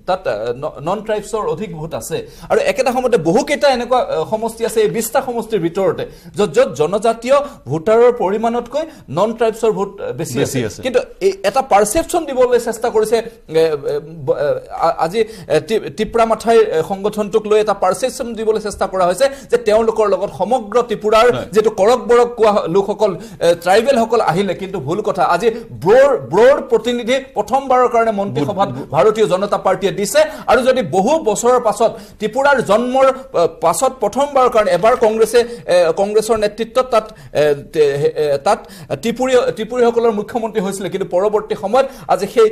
তাত নন ট্ৰাইবছৰ অধিক ভোট আছে আৰু একেটা সময়তে বহুকেইটা এনেকুৱা সমষ্টি আছে এই 20টা সমষ্টিৰ ভিতৰতে য'ত জনজাতীয় ভোটাৰৰ পৰিমাণতকৈ নন ট্ৰাইবছৰ ভোট বেছি আছে কিন্তু এটা পাৰচেপশ্যন দিবলৈ চেষ্টা কৰিছে আজি ত্ৰিপুৰা মাথাই সংগঠনটোক লৈ এটা পাৰচেপশ্যন দিবলৈ চেষ্টা কৰা হৈছে যে তেওঁলোকৰ লগত সমগ্ৰ ত্ৰিপুৰাৰ যেটো কৰক বৰক কোৱা লোকসকল ট্ৰাইবেলসকল আহিলে কিন্তু ভুল কথা আজি ব্ৰ'ৰ প্ৰতিনিধি প্ৰথমবাৰৰ কাৰণে মন্ত্ৰীসভাত ভাৰতীয় জনতা পাৰ্টিয়ে দিছে আৰু যদি বহু বছৰৰ পাছত ত্ৰিপুৰাৰ জন্মৰ পাছত প্ৰথমবাৰৰ কাৰণে এবাৰ কংগ্ৰেছৰ নেতৃত্বত তাত ত্ৰিপুৰীসকলৰ মুখ্যমন্ত্ৰী হৈছিলে কিন্তু পৰৱৰ্তী সময়ত আজি সেই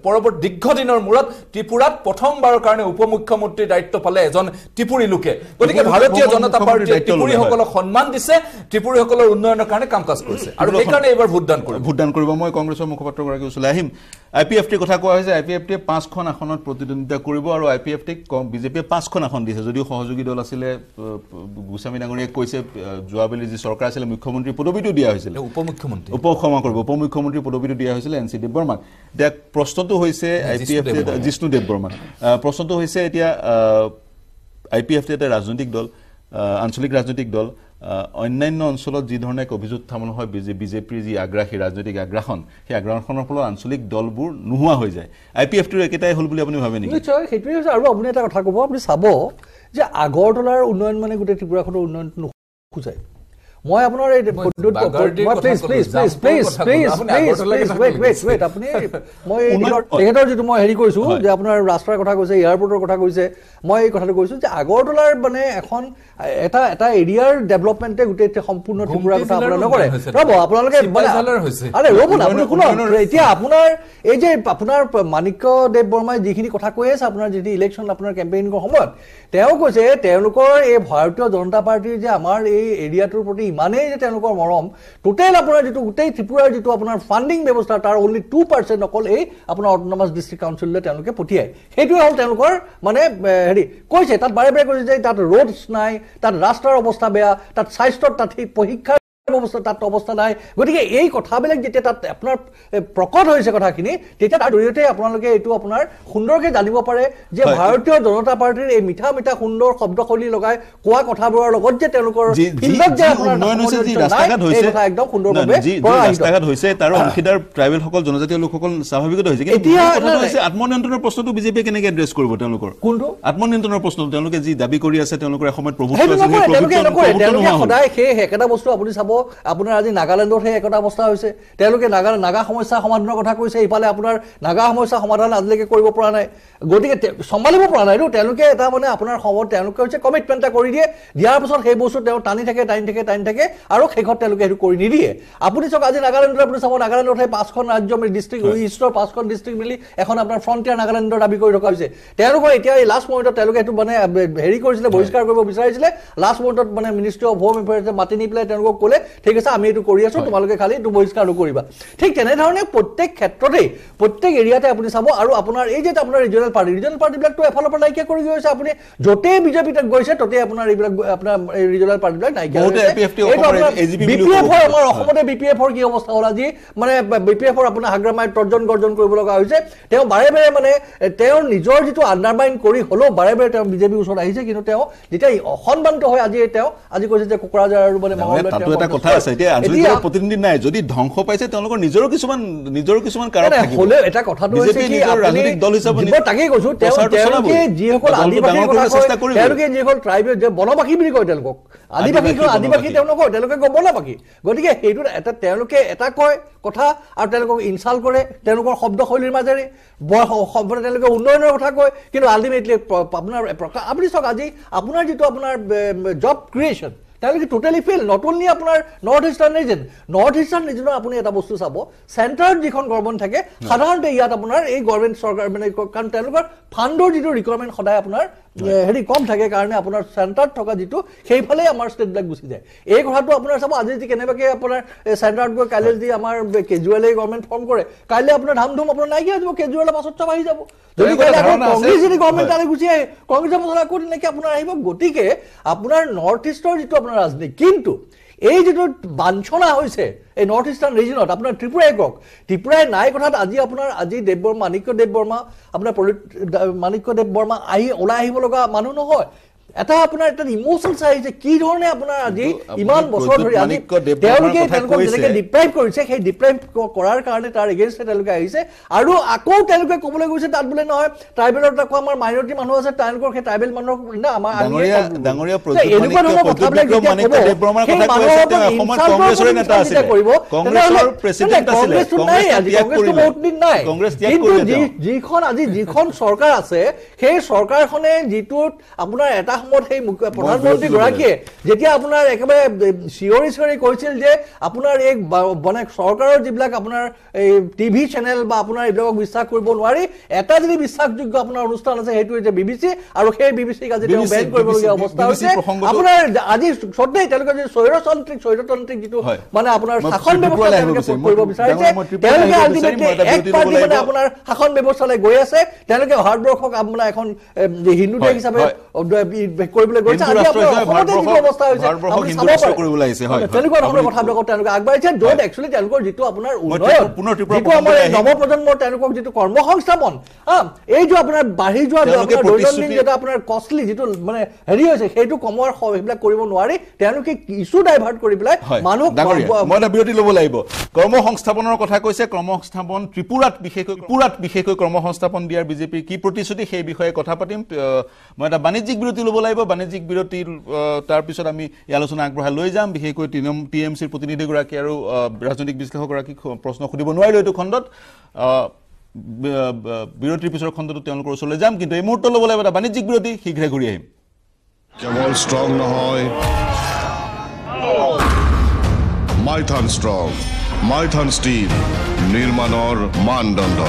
পৰৱৰ্তী দীৰ্ঘদিনৰ মূৰত ত্ৰিপুৰাত প্ৰথমবাৰৰ কাৰণে উপ মুখ্যমন্ত্ৰীৰ দায়িত্ব পালে এজন ত্ৰিপুৰী লোকে গতিকে ভাৰতীয় জনতা পাৰ্টিয়ে ত্ৰিপুৰীসকলক সন্মান দিছে ত্ৰিপুৰীসকলৰ উন্নয়নৰ কাৰণে কাম কাজ কৰিছে আৰু সেইকাৰণে এইবাৰ ভোটদান কৰিব মই কংগ্ৰেছৰ মুখপাত্ৰগৰাকী ওচৰলৈ আহিম IPFTৰ কথা কোৱা হৈছে IPFTয়ে 5খন আসনত প্ৰতিদ্বন্দ্বিতা কৰিব আৰু IPFTক বিজেপিয়ে 5খন আসন দিছে যদিও সহযোগী দল আছিলে গোস্বামী ডাঙৰীয়াক কৈছে যোৱাবেলি যি চৰকাৰ আছিলে মুখ্যমন্ত্ৰী পদবীটো দিয়া হৈছিল উপমুখ্যমন্ত্ৰী পদবীটো দিয়া হৈছিল NC দেৱবৰ্মাক এতিয়া প্ৰশ্নটো হৈছে IPFT জিষ্ণু দেৱবৰ্মা প্ৰশ্নটো হৈছে এতিয়া IPFT এটা ৰাজনৈতিক দল আঞ্চলিক ৰাজনৈতিক দল অন্যান্য অঞ্চলত যি ধৰণে অভিযোগ উত্থাপন হয় বিজেপিৰ যি আগ্ৰাসী ৰাজনৈতিক আগ্ৰাসন সেই আগ্ৰাসনৰ ফলত আঞ্চলিক দলবোৰ নোহোৱা হৈ যায় IPFTৰ একেটাই হ'ল বুলি আপুনি ভাবে নেকি নিশ্চয় সেইটোৱে হৈছে আৰু আপুনি এটা কথা ক'ব আপুনি চাব যে আগৰতলাৰ উন্নয়ন মানে গোটেই ত্ৰিপুৰাখনৰ উন্নয়নটো নোখোজায় মই আপোনাৰ এই আপুনি মই তেখেতৰ যিটো মই হেৰি কৰিছোঁ যে আপোনাৰ ৰাস্তাৰ কথা কৈছে এয়াৰপৰ্টৰ কথা কৈছে মই এই কথাটো কৈছোঁ যে আগৰতলাৰ মানে এখন এটা এৰিয়াৰ ডেভেলপমেণ্টে গোটেই সম্পূৰ্ণ ত্ৰিপুৰাৰ কথা আপোনাৰ নকৰে ৰ'ব আপোনালোকে আৰে ৰ'ব না আপুনি শুনক এতিয়া আপোনাৰ এই যে আপোনাৰ মাণিক্য দেৱ বৰ্মাই যিখিনি কথা কৈ আছে আপোনাৰ যিটো ইলেকশ্যন আপোনাৰ কেম্পেইনিঙৰ সময়ত তেওঁ কৈছে তেওঁলোকৰ এই ভাৰতীয় জনতা পাৰ্টিৰ যে আমাৰ এই এৰিয়াটোৰ প্ৰতি ইমানেই যে তেওঁলোকৰ মৰম টোটেল আপোনাৰ যিটো গোটেই ত্ৰিপুৰাৰ যিটো আপোনাৰ ফাণ্ডিং ব্যৱস্থা তাৰ অনলি 2% অকল এই আপোনাৰ অট'নমাছ ডিষ্ট্ৰিক্ট কাউন্সিললৈ তেওঁলোকে পঠিয়ায় সেইটোৱে হ'ল তেওঁলোকৰ মানে হেৰি কৈছে তাত বাৰে বাৰে কৈছে যে তাত ৰোডছ নাই তাত ৰাস্তাৰ অৱস্থা বেয়া তাত স্বাস্থ্যৰ তাত পৰীক্ষাৰ অৱস্থা তাত অৱস্থা নাই গতিকে এই কথাবিলাক যেতিয়া তাত আপোনাৰ প্ৰকট হৈছে কথাখিনি তেতিয়া তাৰ জৰিয়তে আপোনালোকে এইটো আপোনাৰ সুন্দৰকৈ জানিব পাৰে যে ভাৰতীয় জনতা পাৰ্টিৰ এই মিঠা মিঠা সুন্দৰ শব্দশৈলী লগাই কোৱা কথাবোৰৰ লগত যে তেওঁলোকৰ ফিল্ডত যে একদম সুন্দৰভাৱে হৈছে তাৰ অংশীদাৰ ট্ৰাইবেলসকল জনজাতীয় লোকসকল স্বাভাৱিকতে হৈছে এতিয়া আত্মনিয়ন্ত্ৰণৰ প্ৰশ্নটো বিজেপিয়ে কেনেকৈ এড্ৰেছ কৰিব তেওঁলোকৰ কোনটো আত্মনিয়ন্ত্ৰণৰ প্ৰশ্নটো তেওঁলোকে যি দাবী কৰি আছে তেওঁলোকৰ এসময়ত প্ৰভুত্ব সদায় সেই একেটা বস্তু আপুনি চাব আপোনাৰ আজি নাগালেণ্ডত সেই একতা অৱস্থা হৈছে তেওঁলোকে নাগা সমস্যা সমাধানৰ কথা কৈছে ইফালে আপোনাৰ নাগা সমস্যা সমাধান আজিলৈকে কৰিব পৰা নাই গতিকে চম্ভালিব পৰা নাই তেওঁলোকে এটা মানে আপোনাৰ সময়ত তেওঁলোকে হৈছে কমিটমেণ্ট এটা কৰি দিয়ে দিয়াৰ পিছত সেই বস্তু তেওঁ টানি থাকে আৰু শেষত তেওঁলোকে সেইটো কৰি নিদিয়ে আপুনি চাওক আজি নাগালেণ্ডত আপুনি চাব নাগালেণ্ডত সেই 5খন ৰাজ্য ডিষ্ট্ৰিক্ট ইষ্টৰ 5খন ডিষ্ট্ৰিক্ট মিলি এখন আপোনাৰ ফ্ৰণ্টিয়াৰ নাগালেণ্ডৰ দাবী কৰি ৰখা হৈছে তেওঁলোকৰ এতিয়া এই লাষ্ট মমেণ্টত তেওঁলোকে সেইটো মানে হেৰি কৰিছিলে বহিষ্কাৰ কৰিব বিচাৰিছিলে লাষ্ট মমেণ্টত মানে মিনিষ্ট্ৰী অফ হোম এফেয়াৰ্ছে মাতি নি পেলাই তেওঁলোকক ক'লে ঠিক আছে আমি এইটো কৰি আছো তোমালোকে খালি এইটো বহিষ্কাৰ নকৰিবা ঠিক তেনেধৰণে প্ৰত্যেক ক্ষেত্ৰতেই প্ৰত্যেক এৰিয়াতে আপুনি চাব আৰু আপোনাৰ এই যে আপোনাৰ ৰিজনেল পাৰ্টিবিলাকতো এফালৰ পৰা নাইকিয়া কৰি গৈছে আপুনি য'তেই বিজেপিত গৈছে ততেই আপোনাৰ এইবিলাক আপোনাৰ ৰিজনেল পাৰ্টিবিলাক নাইকিয়া আমাৰ অসমতে BPFৰ কি অৱস্থা হ'ল আজি মানে BPFৰ আপোনাৰ হাগ্ৰামাই তৰ্জন গৰ্জন কৰিব লগা হৈছে তেওঁ বাৰে বাৰে মানে তেওঁৰ নিজৰ যিটো আণ্ডাৰমাইন কৰি হ'লেও বাৰে বাৰে তেওঁ বিজেপিৰ ওচৰত আহিছে কিন্তু তেওঁ যেতিয়া অসন্মানিত হয় আজি কৈছে যে কোকৰাঝাৰ আৰু মানে এটা কথা আছে এতিয়া আঞ্চলিক প্ৰতিনিধি নাই যদি ধ্বংস পাইছে তেওঁলোকৰ নিজৰো কিছুমান কাৰণ থাকিব হ'লে এটা কথাটো হৈছে কি ৰাজনৈতিক দল হিচাপে তাকেই কৈছো তেওঁলোকে যিসকল আদিবাসীৰ কথা কয় তেওঁলোকে যিসকল ট্ৰাইবেল যে বনবাসী বুলি কয় তেওঁলোকক আদিবাসী তেওঁলোকে বনবাসী গতিকে সেইটোত এটা তেওঁলোকে এটা কয় কথা আৰু তেওঁলোকক ইনচাল্ট কৰে তেওঁলোকৰ শব্দশৈলীৰ মাজেৰে তেওঁলোকে উন্নয়নৰ কথা কয় কিন্তু আল্টিমেটলি আপোনাৰ আপুনি চাওক আজি আপোনাৰ যিটো আপোনাৰ জব ক্ৰিয়েশ্যন তেওঁলোকে টোটেলি ফেইল নট অনলি আপোনাৰ নৰ্থ ইষ্টাৰ্ণ ৰিজন আপুনি এটা বস্তু চাব চেণ্টাৰত যিখন গভৰ্ণমেণ্ট থাকে সাধাৰণতে ইয়াত আপোনাৰ এই গভৰ্ণমেণ্ট চৰকাৰ মানে কাৰণ তেওঁলোকৰ ফাণ্ডৰ যিটো ৰিকুৱাৰমেণ্ট সদায় আপোনাৰ হেৰি কম থাকে কাৰণে আপোনাৰ চেণ্টাৰত থকা যিটো সেইফালে আমাৰ ষ্টেটবিলাক গুচি যায় এই কথাটো আপোনাৰ চাব আজি যদি কেনেবাকৈ আপোনাৰ চেণ্টাৰত গৈ কাইলৈ যদি আমাৰ কেজুৱেলে গভৰ্ণমেণ্ট ফৰ্ম কৰে কাইলৈ আপোনাৰ ধাম আপোনাৰ নাইকিয়া হৈ যাব কেজুৱেলৰ পাছত চব আহি যাব যদি কংগ্ৰেছ যদি গভৰ্ণমেণ্ট তালৈ গুচি আহে কংগ্ৰেছৰ পাছত আকৌ তেনেকৈ আপোনাৰ আহিব গতিকে আপোনাৰ নৰ্থ ইষ্টৰ যিটো আপোনাৰ ৰাজনীতি কিন্তু এই যিটো বাঞ্ছনা হৈছে এই নৰ্থ ইষ্টাৰ্ণ ৰিজনত আপোনাৰ ত্ৰিপুৰাই কওক ত্ৰিপুৰাই নাই কথাত আজি দেৱবৰ্মা মাণিক্য দেৱ বৰ্মা ওলাই আহিব লগা মানুহ নহয় এটা আপোনাৰ এটা ইমোশন চাইছে কি ধৰণে আপোনাৰ আজি ইমান বছৰ ধৰি আজি তেওঁলোকে যেনেকৈ ডিপ্ৰাইভ কৰিছে সেই ডিপ্ৰাইভ কৰাৰ কাৰণে তাৰ এগেইনষ্টে তেওঁলোকে আহিছে আৰু আকৌ তেওঁলোকে ক'বলৈ গৈছে তাত বোলে নহয় ট্ৰাইবেলৰ এটা আমাৰ মাইনৰিটি মানুহ আছে তেওঁলোকৰ সেই ট্ৰাইবেল মানুহক আমাৰ যিখন চৰকাৰ আছে সেই চৰকাৰখনে যিটোত আপোনাৰ এটা সেই প্ৰধানমন্ত্ৰী গৰাকীয়ে যেতিয়া আপোনাৰ একেবাৰে চিঞৰি কৈছিল যে আপোনাৰ এই মানে চৰকাৰৰ যিবিলাক আপোনাৰ এই টিভি চেনেল বা আপোনাৰ এইবিলাকক বিশ্বাস কৰিব নোৱাৰি এটা যদি বিশ্বাসযোগ্য আপোনাৰ অনুষ্ঠান আছে সেইটো হৈছে BBC আৰু সেই BBCক আজি তেওঁ বেন কৰিবলগীয়া অৱস্থা হৈছে আপোনাৰ আজি সদায় তেওঁলোকে যদি স্বৈৰতান্ত্ৰিক যিটো মানে আপোনাৰ শাসন ব্যৱস্থা কৰিব বিচাৰিছে তেওঁলোকে আল্টিমেটলি এক পাৰ্টি মানে আপোনাৰ শাসন ব্যৱস্থালৈ গৈ আছে তেওঁলোকে ভাৰতবৰ্ষক আপোনাৰ এখন হিন্দু দেশ হিচাপে কৰিবলৈ গৈছে আজি আপোনাৰ অসমতে যিটো অৱস্থা হৈছে তেনেকুৱা ধৰণৰ কথাবিলাকত তেওঁলোকে আগবাঢ়িছে য'ত একচুৱেলি তেওঁলোকৰ যিটো আপোনাৰ উন্নয়ন যিটো আমাৰ নৱপ্ৰজন্মৰ তেওঁলোকক যিটো কৰ্মসংস্থাপন এই যে আপোনাৰ বাঢ়ি যোৱা দৈনন্দিন যেটা আপোনাৰ কষ্টলি যিটো মানে হেৰি হৈছে সেইটো কমৰ সেইবিলাক কৰিব নোৱাৰি তেওঁলোকে ইছ্যু ডাইভাৰ্ট কৰি পেলাই মানুহক মই এটা বিৰতি ল'ব লাগিব কৰ্মসংস্থাপনৰ কথা কৈছে কৰ্মসংস্থাপন ত্ৰিপুৰাত বিশেষকৈ কৰ্মসংস্থাপন দিয়াৰ বিজেপিৰ কি প্ৰতিশ্ৰুতি সেই বিষয়ে কথা পাতিম মই এটা বাণিজ্যিক বিৰতি ল'ব লাগিব বাণিজ্যিক বিৰতিৰ তাৰ পিছত আমি এই আলোচনা আগবঢ়াই লৈ যাম বিশেষকৈ TMCৰ প্ৰতিনিধিগৰাকী আৰু ৰাজনৈতিক বিশ্লেষকগৰাকীক প্ৰশ্ন সুধিব নোৱাৰিলো এইটো খণ্ডত বিৰতিৰ পিছৰ খণ্ডটো তেওঁলোকৰ ওচৰলৈ যাম কিন্তু এই মুহূৰ্তত ল'ব লাগিব এটা বাণিজ্যিক বিৰতি শীঘ্ৰে ঘূৰি আহিম কেৱল ষ্ট্ৰং নহয় মাইথান ষ্টীল নিৰ্মাণৰ মানদণ্ড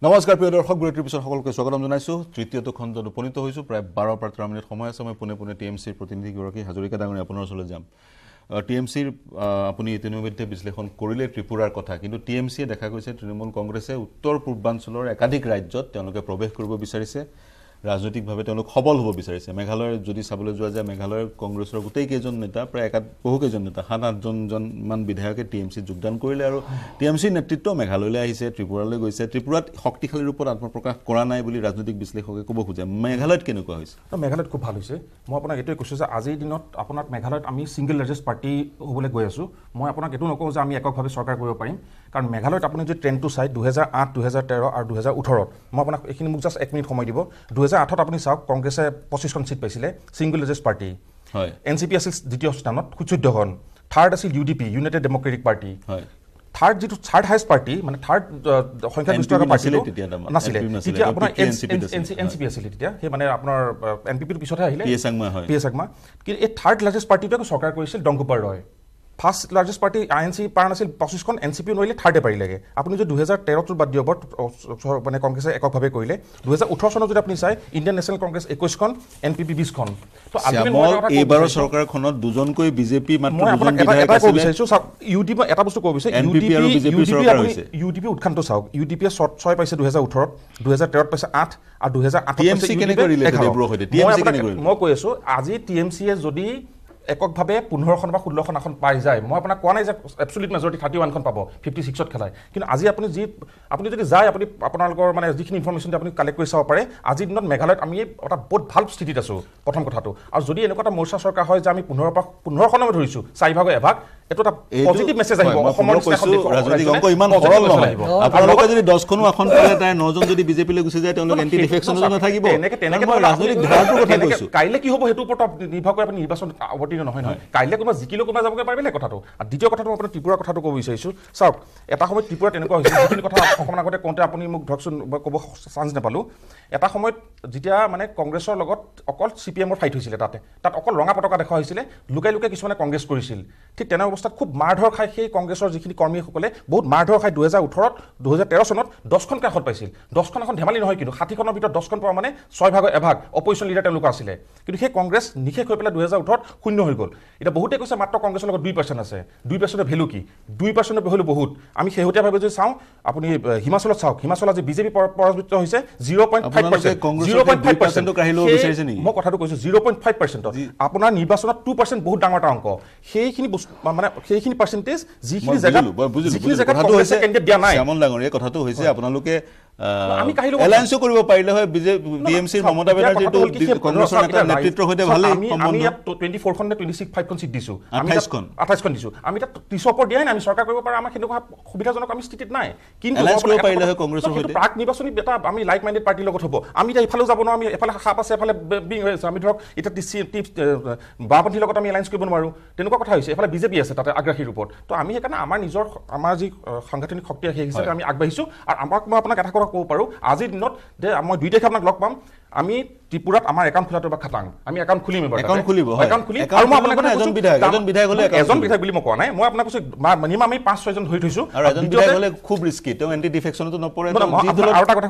নমস্কাৰ প্ৰিয় দৰ্শক, বিৰতিৰ পিছত সকলোকে স্বাগতম জনাইছোঁ। তৃতীয়টো খণ্ডত উপনীত হৈছোঁ। প্ৰায় 12 মিনিট সময় আছে। মই পোনে TMCৰ প্ৰতিনিধিগৰাকী হাজৰিকা ডাঙৰীয়া আপোনাৰ ওচৰলৈ যাম। TMCৰ আপুনি ইতিমধ্যে বিশ্লেষণ কৰিলে ত্ৰিপুৰাৰ কথা, কিন্তু TMCয়ে দেখা গৈছে তৃণমূল কংগ্ৰেছে উত্তৰ পূৰ্বাঞ্চলৰ একাধিক ৰাজ্যত তেওঁলোকে প্ৰৱেশ কৰিব বিচাৰিছে, ৰাজনৈতিকভাৱে তেওঁলোক সবল হ'ব বিচাৰিছে। মেঘালয়ৰ যদি চাবলৈ যোৱা যায়, মেঘালয়ৰ কংগ্ৰেছৰ গোটেইকেইজন নেতা, প্ৰায় বহুকেইজন নেতা, 7-8জনমান বিধায়কে TMCত যোগদান কৰিলে আৰু TMCৰ নেতৃত্ব মেঘালয়লৈ আহিছে, ত্ৰিপুৰালৈ গৈছে। ত্ৰিপুৰাত শক্তিশালী ৰূপত আত্মপ্ৰকাশ কৰা নাই বুলি ৰাজনৈতিক বিশ্লেষকে ক'ব খোজে। মেঘালয়ত কেনেকুৱা হৈছে? মেঘালয়ত খুব ভাল হৈছে। মই আপোনাক এইটোৱে কৈছোঁ যে আজিৰ দিনত আপোনাক মেঘালয়ত আমি ছিংগল লাৰ্জেষ্ট পাৰ্টি হ'বলৈ গৈ আছোঁ। মই আপোনাক এইটো নকওঁ যে আমি এককভাৱে চৰকাৰ কৰিব পাৰিম, কাৰণ মেঘালয়ত আপুনি যদি ট্ৰেণ্ডটো চাই 2008, 2013 আৰু 2018, মই আপোনাক এইখিনি মোক জাষ্ট 1 মিনিট সময় দিব। 2008 আপুনি চাওক, কংগ্ৰেছে 25খন ছিট পাইছিলে, ছিংগল লাৰ্জেষ্ট পাৰ্টি। হয়। NCP আছিল দ্বিতীয় স্থানত, 14খন। থাৰ্ড আছিল UDP, ইউনাইটেড ডেমক্ৰেটিক পাৰ্টি। হয়। থাৰ্ড হাইষ্ট পাৰ্টি, মানে থাৰ্ড সংখ্যাগৰিষ্ঠ পাৰ্টি নাছিলে তেতিয়া আপোনাৰ NCP আছিলে তেতিয়া। সেই মানে আপোনাৰ NPPৰ পিছতহে আহিলে PS Agma। কিন্তু এই থাৰ্ড লাৰ্জেষ্ট পাৰ্টিটোৱে চৰকাৰ কৰিছিল ডংকুপাৰ ৰয়। ফাৰ্ষ্ট লাৰ্জেষ্ট পাৰ্টি INC পাৰা নাছিল 25খন, NCP নোৱাৰিলে থাৰ্ডে পাৰিলেগৈ। আপুনি যদি 2013 বাদ দিয়ক, মানে কংগ্ৰেছে এককভাৱে কৰিলে। 2018 চনত যদি আপুনি চাই, ইণ্ডিয়ান নেশ্যনেল কংগ্ৰেছ 21খন, NPP 20খন। তো এইবাৰৰ চৰকাৰখনত দুজনকৈ বিজেপি মাত্ৰ দুজন বিধায়ক আছে। UDP এটা বস্তু ক'ব বিচাৰিছোঁ, UDP উৎখান্ত চাওক। UDP 6 পাইছে 2018, 2013 পাইছে 8 আৰু 2008 মই কৈ আছোঁ, আজি TMCয়ে যদি এককভাৱে 15খন বা 16খন আসন পাই যায়, মই আপোনাক কোৱা নাই যে এবছলিউট মেজৰিটি 31খন পাব, 56ত খেলায়। কিন্তু আজি আপুনি যদি যায়, আপুনি আপোনালোকৰ মানে যিখিনি ইনফৰমেশ্যন আপুনি কালেক্ট কৰি চাব পাৰে, আজিৰ দিনত মেঘালয়ত আমি এটা বহুত ভাল স্থিতিত আছোঁ, প্ৰথম কথাটো। আৰু যদি এনেকুৱা এটা মৰ্চা চৰকাৰ হয় যে আমি 15খনলৈ ধৰিছোঁ, 4ভাগ এভাগ, এইটো এটা পজিটিভ মেছেজ আহিব। আপোনালোকে যদি 10খনো আসন পালে, তাই 9জন যদি বিজেপিলৈ গুচি যায়, তেওঁলোক এণ্টি ডিফেকশ্যনত নাথাকিব। কাইলৈ কি হ'ব সেইটোৰ ওপৰত নিৰ্ভৰ কৰি আপুনি নিৰ্বাচন অৱতীৰ্ণ নহয়। কাইলৈ কোনোবা জিকিলেও কোনোবা যাবগৈ পাৰিব নে কথাটো। আৰু দ্বিতীয় কথাটো আপোনাৰ ত্ৰিপুৰাৰ কথাটো ক'ব বিচাৰিছোঁ। চাওক, এটা সময়ত ত্ৰিপুৰা তেনেকুৱা হৈছিল, যিখিনি কথা অকণমান আগতে কওঁতে আপুনি মোক ধৰকচোন ক'ব চান্স নাপালোঁ। এটা সময়ত যেতিয়া মানে কংগ্ৰেছৰ লগত অকল CPMৰ ফাইট হৈছিলে, তাত অকল ৰঙা পতাকা দেখুওৱা হৈছিলে, লুকাই কিছুমানে কংগ্ৰেছ কৰিছিল। ঠিক তেনে অৱস্থাত খুব মাৰধৰ খাই সেই কংগ্ৰেছৰ যিখিনি কৰ্মীসকলে বহুত মাৰধৰ খাই 2018, 2013 চনত 10খনকৈ আসন পাইছিল। 10খন আসন ধেমালি নহয়, কিন্তু 60খনৰ ভিতৰত 10খন পোৱা মানে 6ভাগ এভাগ অপজিশ্যন লিডাৰ তেওঁলোক আছিলে। কিন্তু সেই কংগ্ৰেছ নিশেষ হৈ পেলাই 2018 শূন্য হৈ গ'ল। এতিয়া বহুতে কৈছে মাত্ৰ কংগ্ৰেছৰ লগত 2% আছে। 2%ৰ ভেলু কি? 2%ৰ ভেলু বহুত। আমি শেহতীয়াভাৱে যদি চাওঁ, আপুনি হিমাচলত চাওক, হিমাচল আজি বিজেপি পৰাজিত হৈছে 0.5%। মই কথাটো কৈছোঁ 0.5%। আপোনাৰ নিৰ্বাচনত 2% বহুত ডাঙৰ এটা অংক। সেইখিনি মানে সেইখিনি পাৰ্চেণ্টেজ যিখিনি জেগাত কেন্দ্ৰীয় দিয়া নাই। শ্যামল ডাঙৰীয়া, কথাটো হৈছে আপোনালোকে এলায়েন্সো কৰিব পাৰিলে হয়। TMCৰ মমতা বেনাৰ্জীটো কংগ্ৰেছৰ নেতৃত্বৰ সৈতে ভালেই সম্বন্ধ। আমি ইয়াত 24খন নে 25খন ছিট দিছোঁ, 28খন দিছোঁ। আমি তাত 30ৰ ওপৰত দিয়াই নাই, আমি চৰকাৰ কৰিব পাৰা আমাৰ সেনেকুৱা সুবিধাজনক আমি স্থিতিত নাই। কিন্তু প্ৰাক নিৰ্বাচনী এটা আমি লাইক মাইণ্ডেড পাৰ্টিৰ লগত হ'ব। আমি এতিয়া ইফালেও যাব নোৱাৰোঁ, আমি এফালে সাপ আছে, এফালে বিং হৈ আছে। আমি ধৰক এতিয়া বাওঁপন্থীৰ লগত আমি এলায়েন্স কৰিব নোৱাৰোঁ, তেনেকুৱা কথা হৈছে। এফালে বিজেপি আছে তাতে আগ্ৰাসীৰ ওপৰত। তো আমি সেইকাৰণে আমাৰ যি সাংগঠনিক শক্তি সেই হিচাপে আমি আগবাঢ়িছোঁ। আৰু মই আপোনাক এটা কথা ক'ব পাৰোঁ, আজিৰ দিনত যে মই 2 তাৰিখে আপোনাক লগ পাম, আমি ত্ৰিপুৰাত আমাৰ একাউণ্ট খোলাটো বা খাটাং, আমি একাউণ্ট খুলিম। একাউণ্ট খুলিম। আৰু মই আপোনাক এজন বিধায়ক বুলি মই কোৱা নাই, মই আপোনাক কৈছোঁ মিনিমাম আমি 5-6জন ধৰি থৈছোঁ। আৰু এজন বিধায়ক হ'লে খুব ৰিস্কি, তেওঁ এণ্টি ডিফেকশ্যনতো নপৰে। আৰু এটা কথা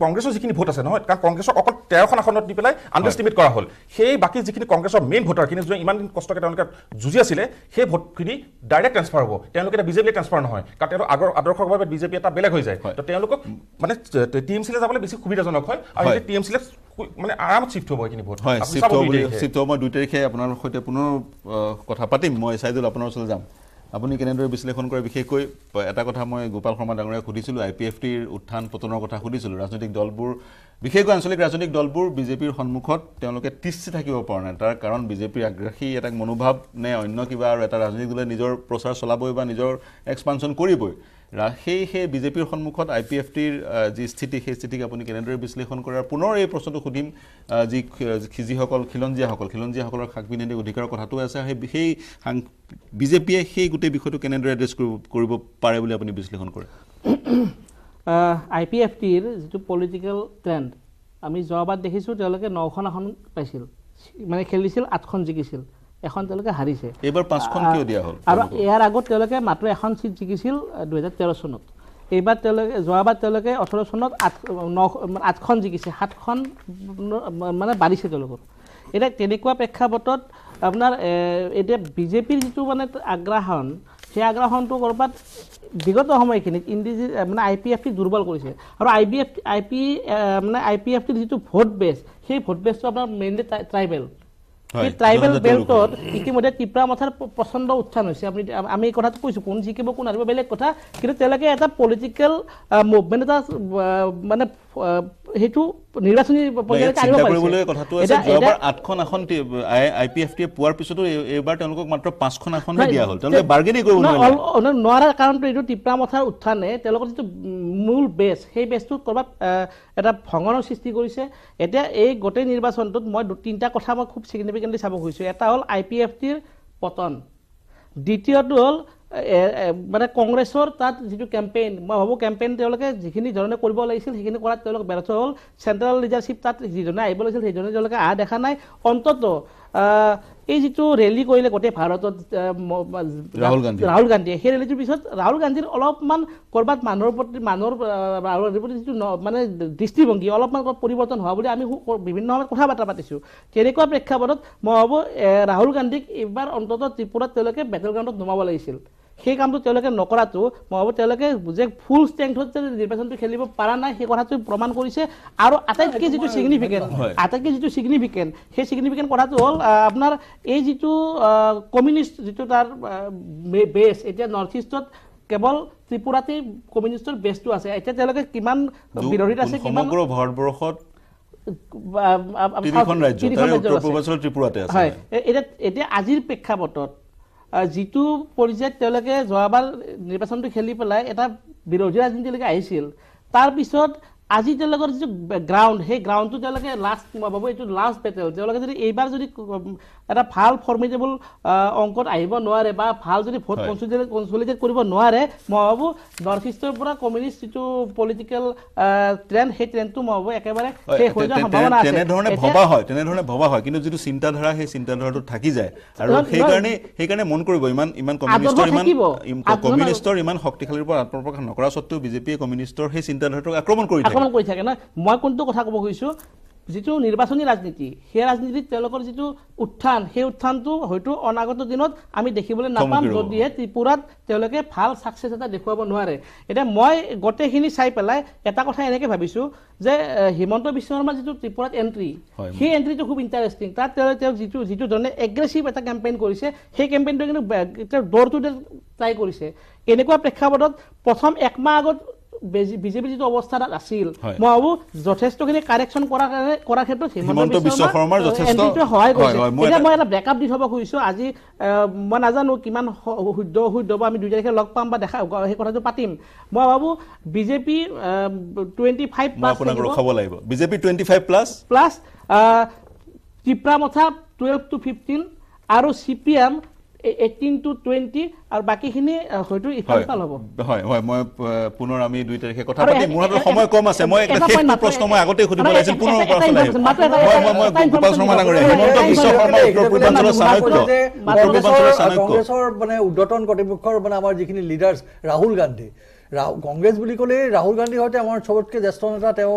কংগ্ৰেছৰ যিখিনি ভোট আছে নহয়, কাৰণ কংগ্ৰেছৰ অকল 13খন আসনত দি পেলাই আণ্ডাৰষ্টিমেট কৰা হ'ল। সেই বাকী যিখিনি কংগ্ৰেছৰ মেইন ভোটাৰখিনি ইমান দিন কষ্টকৈ তেওঁলোকে যুঁজি আছিলে, সেই ভোটখিনি ডাইৰেক্ট ট্ৰেন্সফাৰ হ'ব। তেওঁলোকে এতিয়া বিজেপিলৈ ট্ৰেন্সফাৰ নহয়, কাৰণ তেওঁলোকৰ আদৰ্শভাৱে বিজেপি এটা বেলেগ হৈ যায়। তো তেওঁলোকক মানে TMCলৈ যাবলৈ বেছি সুবিধাজনক হয়, আৰু TMCলৈ মানে আৰামত শ্বিফ্ট হ'ব এইখিনি ভোট। হয়, শ্বিফ্ট হ'ব। মই 2 তাৰিখে আপোনাৰ সৈতে পুনৰ কথা পাতিম। মই চাইদুল আপোনাৰ ওচৰলৈ যাম। আপুনি কেনেদৰে বিশ্লেষণ কৰে? বিশেষকৈ এটা কথা মই গোপাল শৰ্মা ডাঙৰীয়াক সুধিছিলোঁ, IPFTৰ উত্থান পতনৰ কথা সুধিছিলোঁ। ৰাজনৈতিক দলবোৰ, বিশেষকৈ আঞ্চলিক ৰাজনৈতিক দলবোৰ বিজেপিৰ সন্মুখত তেওঁলোকে তিষ্ঠি থাকিব পৰা নাই। তাৰ কাৰণ বিজেপিৰ আগ্ৰাসী এটা মনোভাৱ নে অন্য কিবা, আৰু এটা ৰাজনৈতিক দলে নিজৰ প্ৰচাৰ চলাবই বা নিজৰ এক্সপানশ্যন কৰিবই। সেই বিজেপিৰ সন্মুখত IPFTৰ যি স্থিতি, সেই স্থিতিক আপুনি কেনেদৰে বিশ্লেষণ কৰে? আৰু পুনৰ এই প্ৰশ্নটো সুধিম, যিসকল খিলঞ্জীয়াসকলৰ শাক বিনিয়োগ অধিকাৰৰ কথাটো আছে, সেই বিজেপিয়ে সেই গোটেই বিষয়টো কেনেদৰে এড্ৰেছ কৰিব পাৰে বুলি আপুনি বিশ্লেষণ কৰে? IPFTৰ যিটো পলিটিকেল ট্ৰেণ্ড আমি যোৱাবাৰ দেখিছোঁ, তেওঁলোকে 9খন আসন পাইছিল, মানে খেলিছিল, 8খন জিকিছিল, এখন তেওঁলোকে হাৰিছে। এইবাৰ 5খন কিয় দিয়া হ'ল? আৰু ইয়াৰ আগত তেওঁলোকে মাত্ৰ এখন ছিট জিকিছিল 2013 চনত। এইবাৰ তেওঁলোকে যোৱাবাৰ তেওঁলোকে 18 চনত 8খন জিকিছে, 7খন মানে বাঢ়িছে তেওঁলোকৰ। এতিয়া তেনেকুৱা প্ৰেক্ষাপটত আপোনাৰ এতিয়া বিজেপিৰ যিটো মানে আগ্ৰাসন, সেই আগ্ৰাসনটো ক'ৰবাত বিগত সময়খিনিত মানে IPFT দুৰ্বল কৰিছে। আৰু IPFTৰ যিটো ভোট বেছ, সেই ভোট বেছটো আপোনাৰ মেইনলি ট্ৰাইবেল। সেই ট্ৰাইবেল বেল্টত ইতিমধ্যে ত্ৰিপুৰা মথাৰ প্ৰচণ্ড উত্থান হৈছে। আমি এই কথাটো কৈছোঁ, কোন জিকিব কোন হাৰিব বেলেগ কথা, কিন্তু তেওঁলোকে এটা পলিটিকেল মুভমেণ্ট এটা মানে সেইটো নিৰ্বাচনী পৰ্যায়ত আনিব পাৰিছে। কথাটো আছে যোৱাবাৰ 8খন আসন IPFT পোৱাৰ পিছতো এইবাৰ তেওঁলোকক মাত্ৰ 5খন আসনহে দিয়া হ'ল। তেওঁলোকে বাৰ্গেনিং কৰিব নোৱাৰাৰ কাৰণটো এইটো ত্ৰিপুৰা মথাৰ উত্থানে তেওঁলোকৰ যিটো মূল বেছ, সেই বেছটোত ক'ৰবাত এটা ভঙনৰ সৃষ্টি কৰিছে। এতিয়া এই গোটেই নিৰ্বাচনটোত মই 3টা কথা মই খুব ছিগনিফিকেণ্টলি চাব খুজিছোঁ। এটা হ'ল IPFTৰ পতন, দ্বিতীয়টো হ'ল মানে কংগ্ৰেছৰ তাত যিটো কেম্পেইন, মই ভাবোঁ কেম্পেইন তেওঁলোকে যিখিনি ধৰণে কৰিব লাগিছিল সেইখিনি কৰাত তেওঁলোক ব্যৰ্থ হ'ল। চেণ্ট্ৰেল লিডাৰশ্বিপ তাত যিজনে আহিব লাগিছিল সেইজনে তেওঁলোকে অহা দেখা নাই। অন্তত এই যিটো ৰেলী কৰিলে গোটেই ভাৰতত ৰাহুল গান্ধীয়ে, সেই ৰেলীটোৰ পিছত ৰাহুল গান্ধীৰ অলপমান ক'ৰবাত মানুহৰ প্ৰতি ৰাহুল গান্ধীৰ প্ৰতি যিটো মানে দৃষ্টিভংগী অলপমান পৰিৱৰ্তন হোৱা বুলি আমি বিভিন্ন সময়ত কথা বাৰ্তা পাতিছোঁ। তেনেকুৱা প্ৰেক্ষাপটত মই ভাবোঁ ৰাহুল গান্ধীক এইবাৰ অন্তত ত্ৰিপুৰাত তেওঁলোকে বেটেল গ্ৰাউণ্ডত নমাব লাগিছিল। সেই কামটো তেওঁলোকে নকৰাটো মই ভাবোঁ তেওঁলোকে যে ফুল ষ্ট্ৰেংথত যে নিৰ্বাচনটো খেলিব পৰা নাই সেই কথাটো প্ৰমাণ কৰিছে। আৰু আটাইতকৈ যিটো ছিগনিফিকেণ্ট সেই ছিগনিফিকেণ্ট কথাটো হ'ল আপোনাৰ এই যিটো কমিউনিষ্ট যিটো তাৰ বেছ, এতিয়া নৰ্থ ইষ্টত কেৱল ত্ৰিপুৰাতেই কমিউনিষ্টৰ বেছটো আছে। এতিয়া তেওঁলোকে কিমান বিৰোধীত আছে, কিমান ভাৰতবৰ্ষত হয়। এতিয়া আজিৰ প্ৰেক্ষাপটত যিটো পৰ্যায়ত তেওঁলোকে যোৱাবাৰ নিৰ্বাচনটো খেলি পেলাই এটা বিৰোধী ৰাজনীতিলৈকে আহিছিল, তাৰপিছত আজি তেওঁলোকৰ যিটো গ্ৰাউণ্ড, সেই গ্ৰাউণ্ডটো তেওঁলোকে মই ভাবোঁ এইটো লাষ্ট বেটেল। তেওঁলোকে যদি এইবাৰ যদি এটা ভাল ফৰ্মিডেবল অংকত আহিব নোৱাৰে বা ভাল যদি ভোট কনচলিডেট কৰিব নোৱাৰে, মই ভাবোঁ নৰ্থ ইষ্টৰ পৰা কমিউনিষ্ট যিটো পলিটিকেল ট্ৰেণ্ড, সেই ট্ৰেণ্ডটো মই ভাবোঁ একেবাৰে শেষ হৈ যোৱাৰ সম্ভাৱনা আছে। তেনেধৰণে ভবা হয়, কিন্তু যিটো চিন্তাধাৰা সেই চিন্তাধাৰাটো থাকি যায়। আৰু সেইকাৰণে মন কৰিব ইমান কমিউনিষ্টৰ ইমান শক্তিশালীৰ পৰা আত্মপ্ৰকাশ নকৰা স্বত্বেও বিজেপিয়ে কমিউনিষ্টৰ সেই চিন্তাধাৰাটোক আক্ৰমণ কৰি থাকে ন। মই কোনটো কথা ক'ব খুজিছোঁ, যিটো নিৰ্বাচনী ৰাজনীতি, সেই ৰাজনীতিত তেওঁলোকৰ যিটো উত্থান, সেই উত্থানটো হয়তো অনাগত দিনত আমি দেখিবলৈ নাপাম যদিহে ত্ৰিপুৰাত তেওঁলোকে ভাল ছাকচেছ এটা দেখুৱাব নোৱাৰে। এতিয়া মই গোটেইখিনি চাই পেলাই এটা কথা এনেকৈ ভাবিছোঁ যে হিমন্ত বিশ্ব শৰ্মাৰ যিটো ত্ৰিপুৰাত এণ্ট্ৰি, সেই এণ্ট্ৰিটো খুব ইণ্টাৰেষ্টিং। তাত তেওঁ যিটো ধৰণে এগ্ৰেছিভ এটা কেম্পেইন কৰিছে, সেই কেম্পেইনটো কিন্তু তেওঁ ড'ৰ টু ড'ৰ ট্ৰাই কৰিছে। এনেকুৱা প্ৰেক্ষাপটত প্ৰথম 1 মাহ আগত বিজেপিৰ যিটো অৱস্থা আছিল, মই ভাবোঁ যথেষ্টখিনি কাৰেকশ্যন কৰাৰ ক্ষেত্ৰত হিমন্ত বিশ্ব শৰ্মাৰ সহায় কৰিছে। এতিয়া মই এটা বেকআপ দি থ'ব খুজিছোঁ। আজি মই নাজানো কিমান শুদ্ধ বা আমি 2 তাৰিখে লগ পাম বা দেখা সেই কথাটো পাতিম। মই ভাবোঁ বিজেপি 25+ ত্ৰিপুৰা মথা 12 to 15 আৰু CPM 18 to 20 আৰু বাকীখিনি হয়তো ইফাল হ'ব। মই পুনৰ আমি 2 তাৰিখে কথা পাতিম। মোৰ হাতত সময় কম আছে। মই এটা প্ৰশ্ন মই আগতে সুধিব লাগিছিল, পুনৰ গোপাল শৰ্মা ডাঙৰীয়া, হিমন্ত বিশ্ব শৰ্মা উত্তৰ পূৰ্বাঞ্চলৰ কংগ্ৰেছৰ মানে উৰ্ধতন কৰ্তৃপক্ষৰ মানে আমাৰ যিখিনি লিডাৰ্ছ, ৰাহুল গান্ধী, কংগ্ৰেছ বুলি ক'লে ৰাহুল গান্ধী হয়তো আমাৰ চবতকৈ জ্যেষ্ঠ নেতা, তেওঁ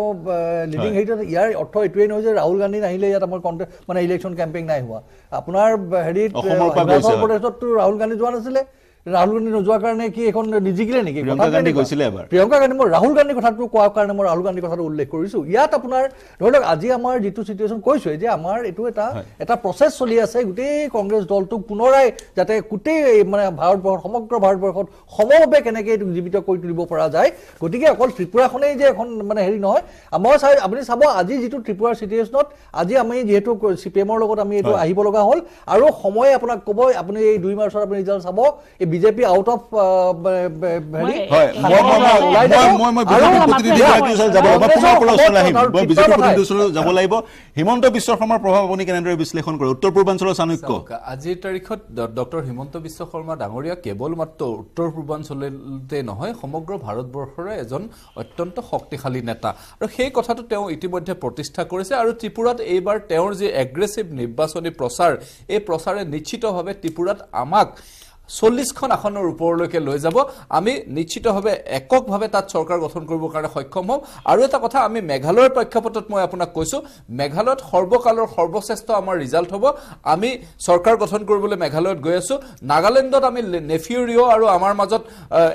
লিডিং হেৰিত। ইয়াৰ অৰ্থ এইটোৱেই নহয় যে ৰাহুল গান্ধী নাহিলে ইয়াত আমাৰ মানে ইলেকশ্যন কেম্পেইন নাই হোৱা। আপোনাৰ হেৰিত হিমাচল প্ৰদেশতো ৰাহুল গান্ধী যোৱা নাছিলে। ৰাহুল গান্ধী নোযোৱাৰ কাৰণে কি এখন নিজিকিলে নেকি? প্ৰিয়ংকা গান্ধী, মই ৰাহুল গান্ধীৰ কথাটো কোৱাৰ কাৰণে মই ৰাহুল গান্ধীৰ কথাটো উল্লেখ কৰিছোঁ। ইয়াত আপোনাৰ ধৰি লওক আজি আমাৰ যিটো চিটুৱেশ্যন কৈছোঁ যে আমাৰ এইটো এটা প্ৰচেছ চলি আছে, গোটেই কংগ্ৰেছ দলটোক পুনৰাই যাতে গোটেই মানে ভাৰতবৰ্ষত, সমগ্ৰ ভাৰতবৰ্ষত সমভাৱে কেনেকৈ এইটো জীৱিত কৰি তুলিব পৰা যায়। গতিকে অকল ত্ৰিপুৰাখনেই যে এখন মানে হেৰি নহয়। মই আপুনি চাব আজি যিটো ত্ৰিপুৰাৰ চিটুৱেশ্যনত, আজি আমি যিহেতু CPM-ৰ লগত আমি এইটো আহিব লগা হ'ল, আৰু সময় আপোনাক ক'ব, আপুনি এই 2 মাৰ্চত আপুনি ৰিজাল্ট চাব, বিজেপি আউট অফ যাব লাগিব। হিমন্ত বিশ্ব শৰ্মাৰ প্ৰভাৱ আপুনি কেনেদৰে বিশ্লেষণ কৰে উত্তৰ পূৰ্বাঞ্চলৰ চাণক্য? আজিৰ তাৰিখত ডক্টৰ হিমন্ত বিশ্ব শৰ্মা ডাঙৰীয়া কেৱল মাত্ৰ উত্তৰ পূৰ্বাঞ্চলতে নহয়, সমগ্ৰ ভাৰতবৰ্ষৰে এজন অত্যন্ত শক্তিশালী নেতা, আৰু সেই কথাটো তেওঁ ইতিমধ্যে প্ৰতিষ্ঠা কৰিছে। আৰু ত্ৰিপুৰাত এইবাৰ তেওঁৰ যি এগ্ৰেছিভ নিৰ্বাচনী প্ৰচাৰ, এই প্ৰচাৰে নিশ্চিতভাৱে ত্ৰিপুৰাত আমাক 40খন আসনৰ ওপৰলৈকে লৈ যাব আমি নিশ্চিতভাৱে এককভাৱে তাত চৰকাৰ গঠন কৰিবৰ কাৰণে সক্ষম হ'ম আৰু এটা কথা আমি মেঘালয়ৰ প্ৰেক্ষাপটত মই আপোনাক কৈছো মেঘালয়ত সৰ্বকালৰ সৰ্বশ্ৰেষ্ঠ আমাৰ ৰিজাল্ট হ'ব আমি চৰকাৰ গঠন কৰিবলৈ মেঘালয়ত গৈ আছো নাগালেণ্ডত আমি নেফিউৰিও আৰু আমাৰ মাজত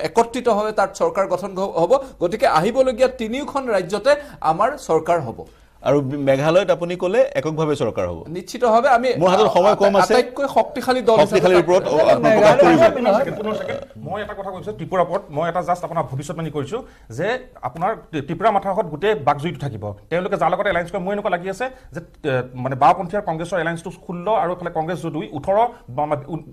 একত্ৰিতভাৱে তাত চৰকাৰ গঠন হ'ব গতিকে আহিবলগীয়া তিনিখন ৰাজ্যতে আমাৰ চৰকাৰ হ'ব আৰু মেঘালয়ত আপুনি ক'লে এককভাৱে চৰকাৰ হ'ব নিশ্চিতভাৱে আমি মোৰ হাতত সময় কম আছে আটাইতকৈ শক্তিশালী দল শক্তিশালীৰ ওপৰত মই এটা কথা কৈছো ত্ৰিপুৰাৰ ওপৰত মই এটা জাষ্ট আপোনাৰ ভৱিষ্যতবাণী কৰিছো যে আপোনাৰ ত্ৰিপুৰা মাথাৰত গোটেই বাকজুৰিটো থাকিব তেওঁলোকে যাৰ লগত এলায়েন্স কৰে মই এনেকুৱা লাগি আছে যে মানে বাওঁপন্থী আৰু কংগ্ৰেছৰ এলায়েন্সটো 16 আৰু এফালে কংগ্ৰেছ যদি 18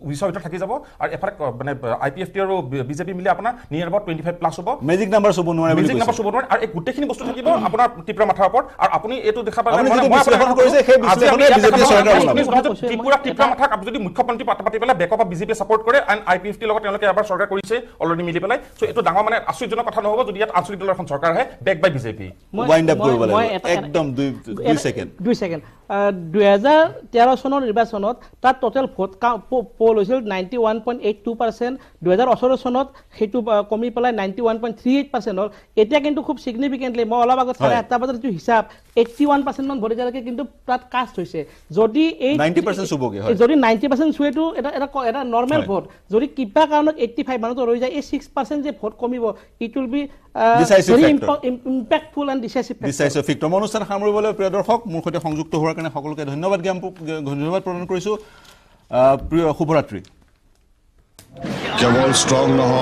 20ৰ ভিতৰত থাকি যাব আৰু এফালে মানে IPFT আৰু বিজেপি মিলি আপোনাৰ নিয়াৰ এবাউট 25 প্লাছ হ'ব মেজিক নাম্বাৰ চুব নোৱাৰে মেজিক নাম্বাৰ চুব নোৱাৰে আৰু এই গোটেইখিনি বস্তু থাকিব আপোনাৰ ত্ৰিপুৰা মাথাৰ ওপৰত আৰু আপুনি এইটো দেখা পালে ত্ৰিপুৰা মাথাক যদি মুখ্যমন্ত্ৰী পাতি পেলাই বেকআপ অফ বিজেপি ছাপোৰ্ট কৰে এণ্ড IPFT লগত তেওঁলোকে এবাৰ চৰকাৰ কৰিছে অলৰেডি মিলি পেলাই চ' এইটো ডাঙৰ মানে আশ্চৰ্যজনক কথা নহ'ব যদি ইয়াত আঞ্চলিক দলৰ এখন চৰকাৰ আহে বেক বাই বিজেপি ওয়াইন্ড আপ কৰিব লাগিব একদম 2 সেকেন্ড 2013 চনৰ নিৰ্বাচনত তাত টোটেল ভোট পোল হৈছিল 91.82%, 2018 চনত সেইটো কমি পেলাই 91.38% হ'ল এতিয়া কিন্তু খুব সিগনিফিকেন্টলি মই অলপ আগত 7:30 বজাত যিটো হিচাপ 81% মান ভোট এতিয়ালৈকে কিন্তু তাত কাষ্ট হৈছে যদি এই 90% চুবগে হয় যদি 90% চুৱেটো এটা নৰ্মেল ভোট যদি কিবা কাৰণত 85 মানত ৰৈ যায় এই 6% যে ভোট কমিব it will be very impactful and decisive factor অনুষ্ঠান সামৰিবলৈ প্ৰিয় দৰ্শক মোৰ সৈতে সংযুক্ত হোৱাৰ কাৰণে সকলোকে ধন্যবাদ প্ৰদান কৰিছো প্ৰিয় শুভৰাত্ৰি কেৱল ষ্ট্ৰং নহয়